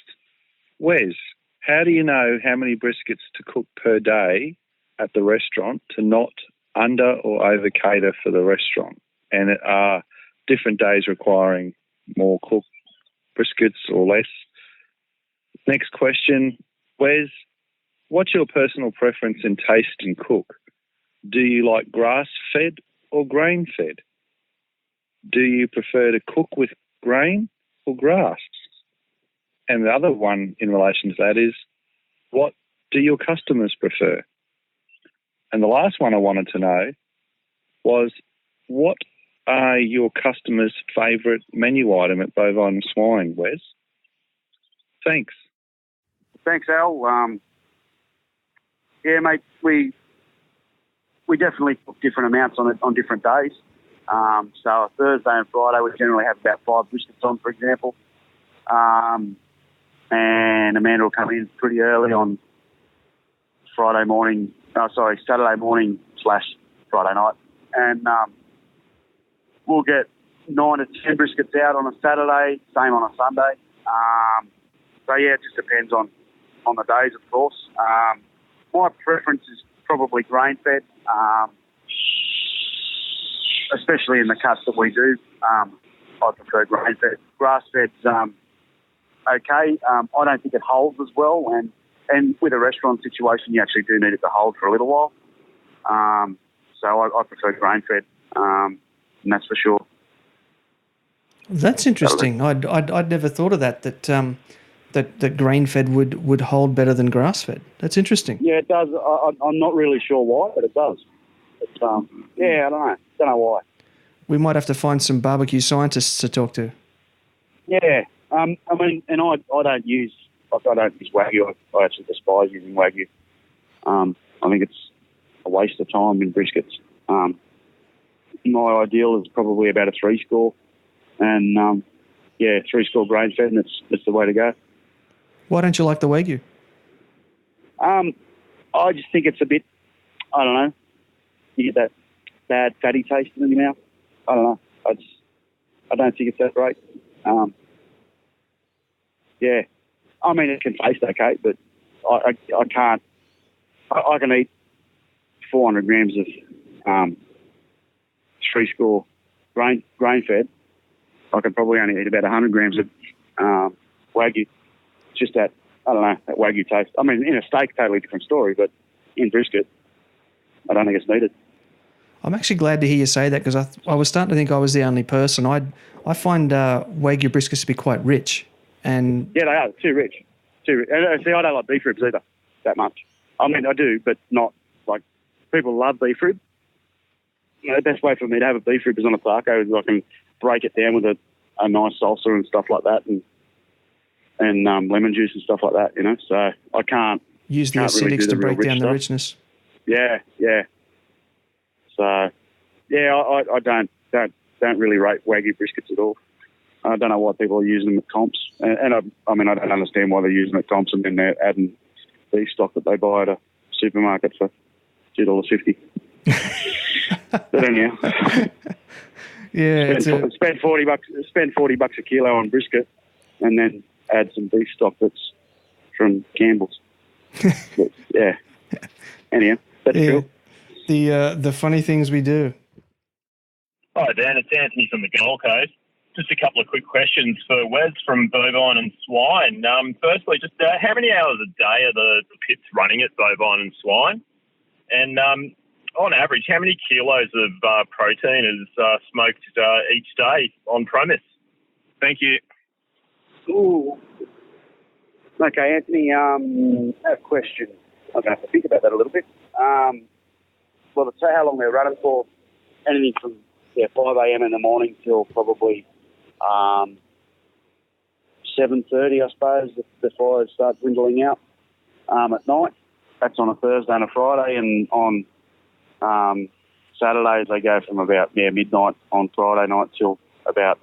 Wes, how do you know how many briskets to cook per day at the restaurant to not under or over cater for the restaurant? And are different days requiring more cooked briskets or less? Next question, Wes, what's your personal preference in taste and cook? Do you like grass-fed or grain-fed? Do you prefer to cook with grain or grass? And the other one in relation to that is, what do your customers prefer? And the last one I wanted to know was, what are your customers' favourite menu item at Bovine Swine, Wes? Thanks. Thanks, Al. Yeah, mate, we definitely cook different amounts on different days. So a Thursday and Friday, we generally have about 5 briskets on, for example. And Amanda will come in pretty early on Saturday morning / Friday night. And we'll get 9 to 10 briskets out on a Saturday, same on a Sunday. So, yeah, it just depends on the days, of course. My preference is probably grain-fed, especially in the cuts that we do. I prefer grain-fed. Grass-fed's okay. I don't think it holds as well, and with a restaurant situation, you actually do need it to hold for a little while. So I prefer grain-fed, and that's for sure. That's interesting. I'd never thought of that grain-fed would hold better than grass-fed. That's interesting. Yeah, it does. I'm not really sure why, but it does. It's, yeah, I don't know why. We might have to find some barbecue scientists to talk to. Yeah. I mean, and I don't use Wagyu. I actually despise using Wagyu. I think it's a waste of time in briskets. My ideal is probably about a 3-score. And, 3-score grain-fed, and it's the way to go. Why don't you like the Wagyu? I just think it's a bit, I don't know, you get that bad fatty taste in your mouth. I don't know. I don't think it's that great. Yeah. I mean, it can taste okay, but I can't. I can eat 400 grams of 3-score grain-fed. I can probably only eat about 100 grams of Wagyu. It's just that, I don't know, that Wagyu taste. I mean, in a steak, totally different story, but in brisket, I don't think it's needed. I'm actually glad to hear you say that because I was starting to think I was the only person. I find Wagyu briskets to be quite rich. And Yeah, they are. Too rich. Too rich. And see, I don't like beef ribs either that much. I mean, I do, but not like people love beef rib. You know, the best way for me to have a beef rib is on a taco. Is I can break it down with a nice salsa and stuff like that, and lemon juice and stuff like that. You know, so I can't use the acidics really to break down the richness. Yeah. So, yeah, I don't really rate Wagyu briskets at all. I don't know why people are using them at comps, and I mean I don't understand why they're using them at comps and then they're adding beef stock that they buy at a supermarket for $2.50. But anyhow, yeah, spend $40 a kilo on brisket, and then add some beef stock that's from Campbell's. But, yeah. Anyhow, that's cool. The funny things we do. Hi, Dan. It's Anthony from the Gold Coast. Just a couple of quick questions for Wes from Bovine and Swine. Firstly, just how many hours a day are the pits running at Bovine and Swine? And on average, how many kilos of protein is smoked each day on premise? Thank you. Ooh. Okay, Anthony, a question. I'm going to have to think about that a little bit. Well, to say how long they're running for, anything from 5 a.m. in the morning till probably 7:30, I suppose, the fires start dwindling out at night. That's on a Thursday and a Friday, and on Saturdays they go from about midnight on Friday night till about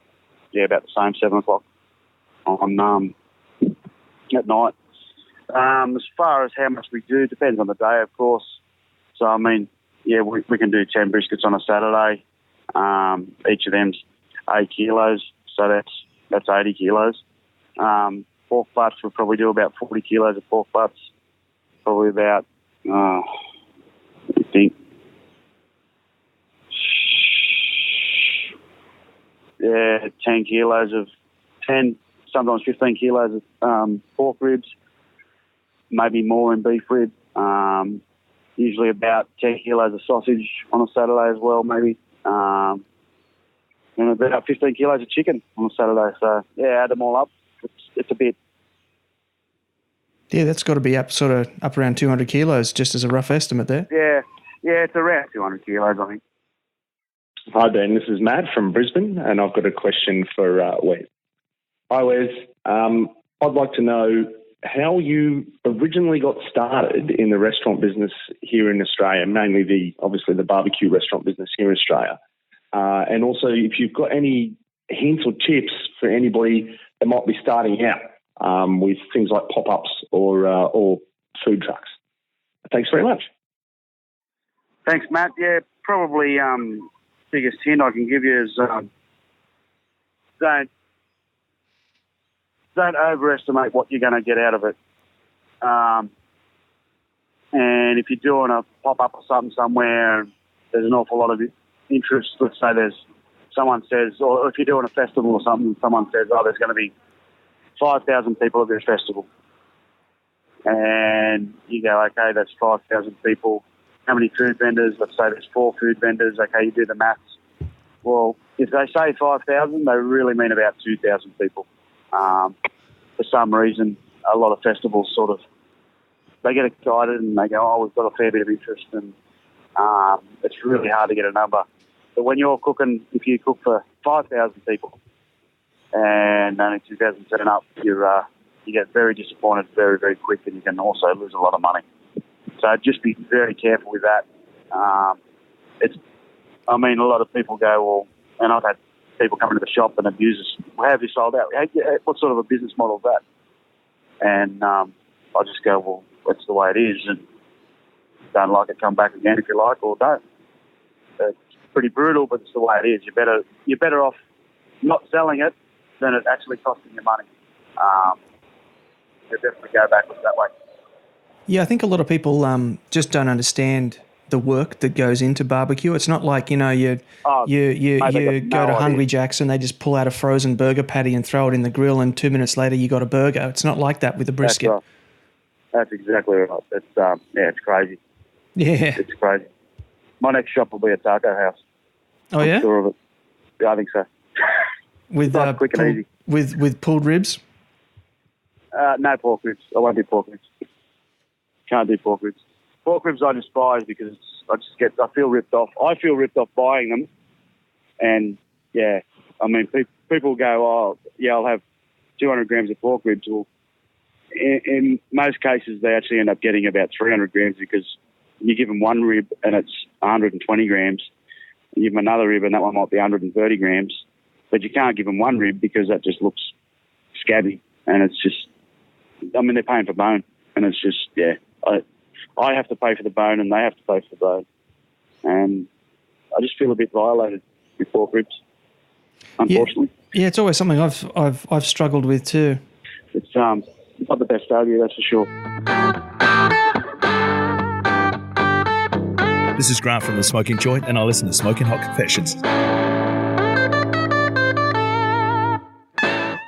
the same 7 o'clock on at night. As far as how much we do, depends on the day, of course. So I mean, we can do 10 briskets on a Saturday. Each of them's 8 kilos, so that's 80 kilos. Pork butts, we'll probably do about 40 kilos of pork butts. Probably about, I think, 10 kilos of 10, sometimes 15 kilos of pork ribs, maybe more in beef rib. Usually about 10 kilos of sausage on a Saturday as well, maybe. And about 15 kilos of chicken on a Saturday. So, add them all up. It's a bit. Yeah, that's got to be up around 200 kilos, just as a rough estimate there. Yeah, it's around 200 kilos, I think. Hi, Ben. This is Matt from Brisbane, and I've got a question for Wes. Hi, Wes. I'd like to know how you originally got started in the restaurant business here in Australia, mainly obviously the barbecue restaurant business here in Australia. And also if you've got any hints or tips for anybody that might be starting out with things like pop-ups or food trucks. Thanks very much. Thanks, Matt. Yeah, probably biggest hint I can give you is don't overestimate what you're going to get out of it. And if you're doing a pop-up or something somewhere, there's an awful lot of interest. Let's say someone says, or if you're doing a festival or something, someone says, there's going to be 5,000 people at this festival. And you go, okay, that's 5,000 people. How many food vendors? Let's say there's 4 food vendors. Okay, you do the maths. Well, if they say 5,000, they really mean about 2,000 people. For some reason, a lot of festivals they get excited and they go, we've got a fair bit of interest, and it's really hard to get a number. But when you're cooking, if you cook for 5,000 people and only 2,000 turn up, you get very disappointed very, very quick, and you can also lose a lot of money. So just be very careful with that. A lot of people go, and I've had people come into the shop and abuse us. How have you sold out? What sort of a business model is that? And I just go, that's the way it is. And don't like it, come back again if you like, or don't. It's pretty brutal, but it's the way it is. You're better off not selling it than it actually costing you money. You definitely go backwards that way. Yeah, I think a lot of people just don't understand the work that goes into barbecue. It's not like, you go to Hungry Jack's and they just pull out a frozen burger patty and throw it in the grill, and 2 minutes later you got a burger. It's not like that with a brisket. That's right. That's exactly right. It's crazy. Yeah. It's crazy. My next shop will be a taco house. Oh, I'm yeah? sure of it. Yeah, I think so. With Nice, quick and easy. With pulled ribs? No pork ribs. I won't do pork ribs. Can't do pork ribs. Pork ribs I despise because I feel ripped off. I feel ripped off buying them. And, yeah, I mean, people go, oh, yeah, I'll have 200 grams of pork ribs. Well, in most cases, they actually end up getting about 300 grams because you give them one rib and it's 120 grams. You give them another rib and that one might be 130 grams. But you can't give them one rib because that just looks scabby. And it's just, I mean, they're paying for bone. And it's just, yeah, I have to pay for the bone and they have to pay for the bone. And I just feel a bit violated with pork ribs, unfortunately. Yeah, it's always something I've struggled with too. It's not the best value, that's for sure. This is Grant from The Smoking Joint, and I listen to Smoking Hot Confessions.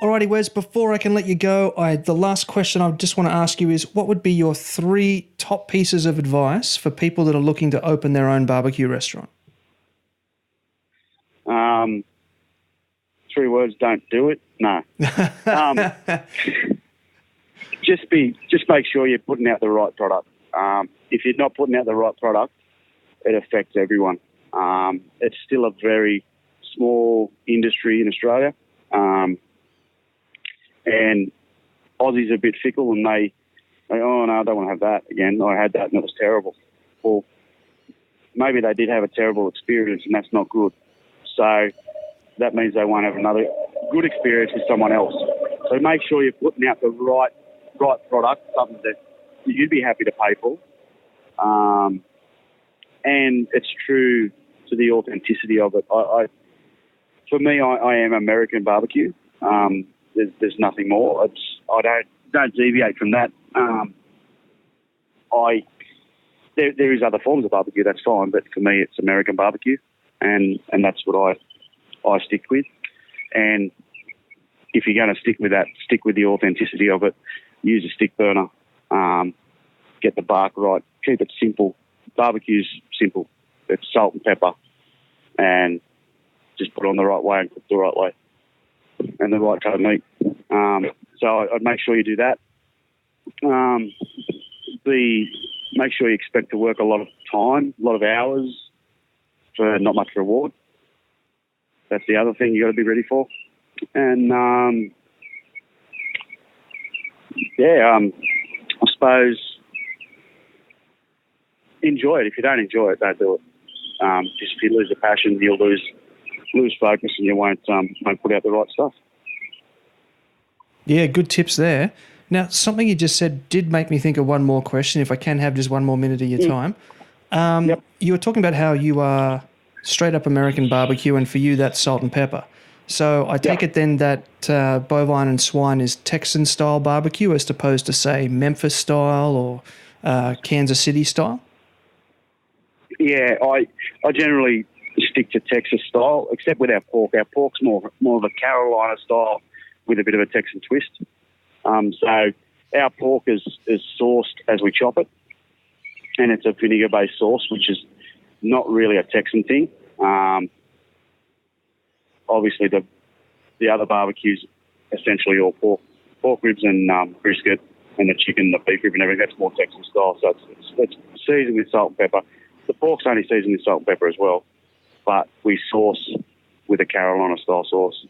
Alrighty, Wes, before I can let you go, the last question I just want to ask you is, what would be your 3 top pieces of advice for people that are looking to open their own barbecue restaurant? 3 words, don't do it. No. Just make sure you're putting out the right product. If you're not putting out the right product, it affects everyone. It's still a very small industry in Australia. And Aussies are a bit fickle and they oh, no, I don't want to have that again. I had that and it was terrible. Well, maybe they did have a terrible experience and that's not good. So that means they won't have another good experience with someone else. So make sure you're putting out the right product, something that you'd be happy to pay for. And it's true to the authenticity of it. For me, I am American barbecue. There's nothing more. I don't deviate from that. There is other forms of barbecue, that's fine, but for me it's American barbecue, and that's what I stick with. And if you're going to stick with that, stick with the authenticity of it. Use a stick burner. Get the bark right. Keep it simple. Barbecue's simple. It's salt and pepper, and just put it on the right way and cook the right way, and the right cut of meat. So I'd make sure you do that. Make sure you expect to work a lot of time, a lot of hours for not much reward. That's the other thing you got to be ready for. And I suppose enjoy it. If you don't enjoy it, don't do it. Just if you lose the passion, you'll lose focus, and you won't put out the right stuff. Yeah, good tips there. Now, something you just said did make me think of one more question, if I can have just one more minute of your time. Yep. You were talking about how you are straight up American barbecue, and for you that's salt and pepper. So I take it then that Bovine and Swine is Texan-style barbecue as opposed to, say, Memphis-style or Kansas City-style? Yeah, I generally stick to Texas style, except with our pork. Our pork's more of a Carolina style with a bit of a Texan twist. So our pork is sourced as we chop it, and it's a vinegar-based sauce, which is not really a Texan thing. Obviously, the other barbecues essentially all pork ribs and brisket, and the chicken, the beef rib and everything. That's more Texan style, so it's seasoned with salt and pepper. The pork's only seasoned with salt and pepper as well, but we sauce with a Carolina-style sauce.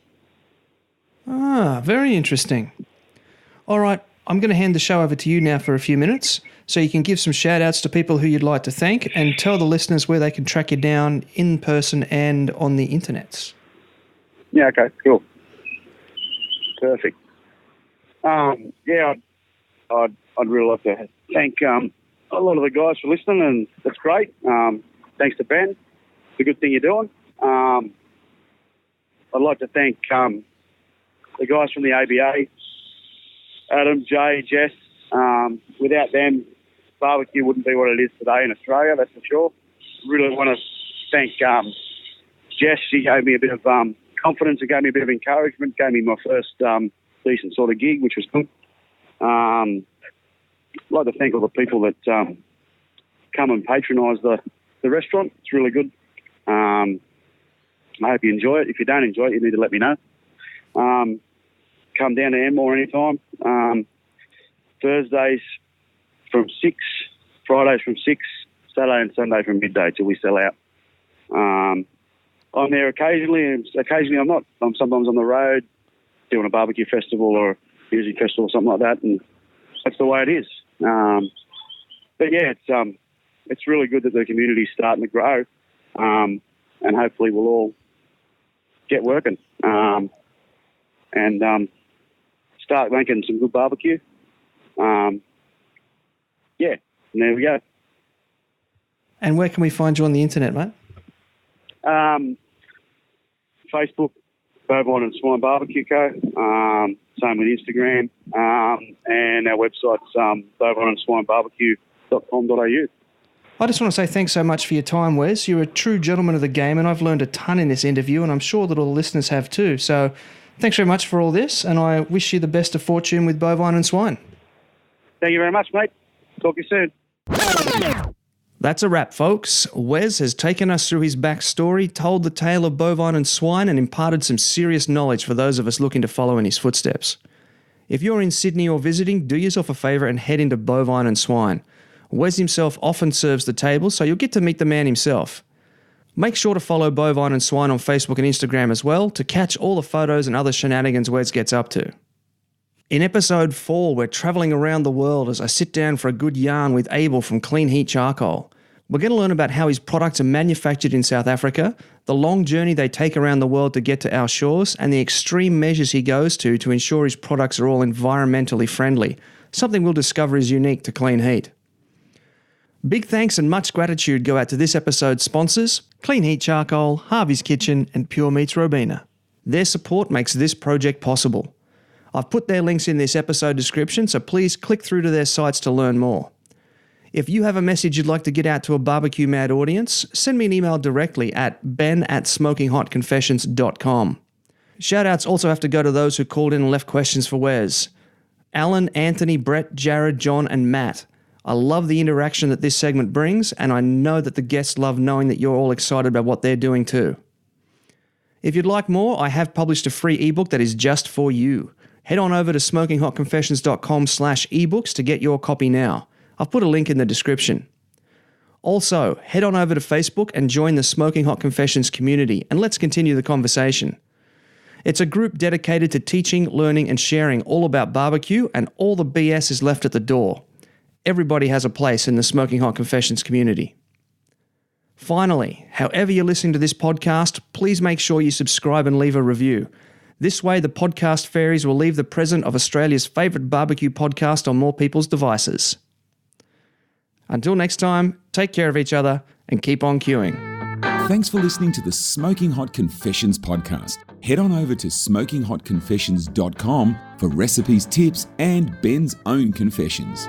Ah, very interesting. All right, I'm going to hand the show over to you now for a few minutes so you can give some shout-outs to people who you'd like to thank and tell the listeners where they can track you down in person and on the internets. Yeah, okay, cool. Perfect. I'd really like to thank a lot of the guys for listening, and that's great. Thanks to Ben. It's a good thing you're doing. I'd like to thank the guys from the ABA, Adam, Jay, Jess. Without them, barbecue wouldn't be what it is today in Australia, that's for sure. Really want to thank Jess. She gave me a bit of confidence and gave me a bit of encouragement, gave me my first decent sort of gig, which was good. I'd like to thank all the people that come and patronise the the restaurant. It's really good. I hope you enjoy it. If you don't enjoy it, you need to let me know. Come down to Enmore anytime. Thursdays from 6, Fridays from 6, Saturday and Sunday from midday till we sell out. I'm there occasionally, and occasionally I'm not. I'm sometimes on the road doing a barbecue festival or a music festival or something like that, and that's the way it is. But yeah, it's really good that the community's starting to grow, and hopefully we'll all get working and start making some good barbecue. Yeah, and there we go. And where can we find you on the internet, mate? Facebook, Bovine and Swine Barbecue Co. Same with Instagram. And our website's bovineandswinebarbecue.com.au. I just want to say thanks so much for your time, Wes. You're a true gentleman of the game, and I've learned a ton in this interview, and I'm sure that all the listeners have too. So thanks very much for all this, and I wish you the best of fortune with Bovine and Swine. Thank you very much, mate. Talk to you soon. That's a wrap, folks. Wes has taken us through his backstory, told the tale of Bovine and Swine, and imparted some serious knowledge for those of us looking to follow in his footsteps. If you're in Sydney or visiting, do yourself a favour and head into Bovine and Swine. Wes himself often serves the table, so you'll get to meet the man himself. Make sure to follow Bovine and Swine on Facebook and Instagram as well to catch all the photos and other shenanigans Wes gets up to. In episode 4, we're travelling around the world as I sit down for a good yarn with Abel from Clean Heat Charcoal. We're going to learn about how his products are manufactured in South Africa, the long journey they take around the world to get to our shores, and the extreme measures he goes to ensure his products are all environmentally friendly, something we'll discover is unique to Clean Heat. Big thanks and much gratitude go out to this episode's sponsors, Clean Heat Charcoal, Harvey's Kitchen, and Pure Meats Robina. Their support makes this project possible. I've put their links in this episode description, so please click through to their sites to learn more. If you have a message you'd like to get out to a barbecue mad audience, send me an email directly at ben@smokinghotconfessions.com. Shoutouts also have to go to those who called in and left questions for Wes. Alan, Anthony, Brett, Jared, John, and Matt. I love the interaction that this segment brings, and I know that the guests love knowing that you're all excited about what they're doing too. If you'd like more, I have published a free ebook that is just for you. Head on over to smokinghotconfessions.com/ebooks to get your copy now. I've put a link in the description. Also, head on over to Facebook and join the Smoking Hot Confessions community, and let's continue the conversation. It's a group dedicated to teaching, learning, and sharing all about barbecue, and all the BS is left at the door. Everybody has a place in the Smoking Hot Confessions community. Finally, however you're listening to this podcast, please make sure you subscribe and leave a review. This way, the podcast fairies will leave the present of Australia's favourite barbecue podcast on more people's devices. Until next time, take care of each other and keep on queuing. Thanks for listening to the Smoking Hot Confessions podcast. Head on over to smokinghotconfessions.com for recipes, tips, and Ben's own confessions.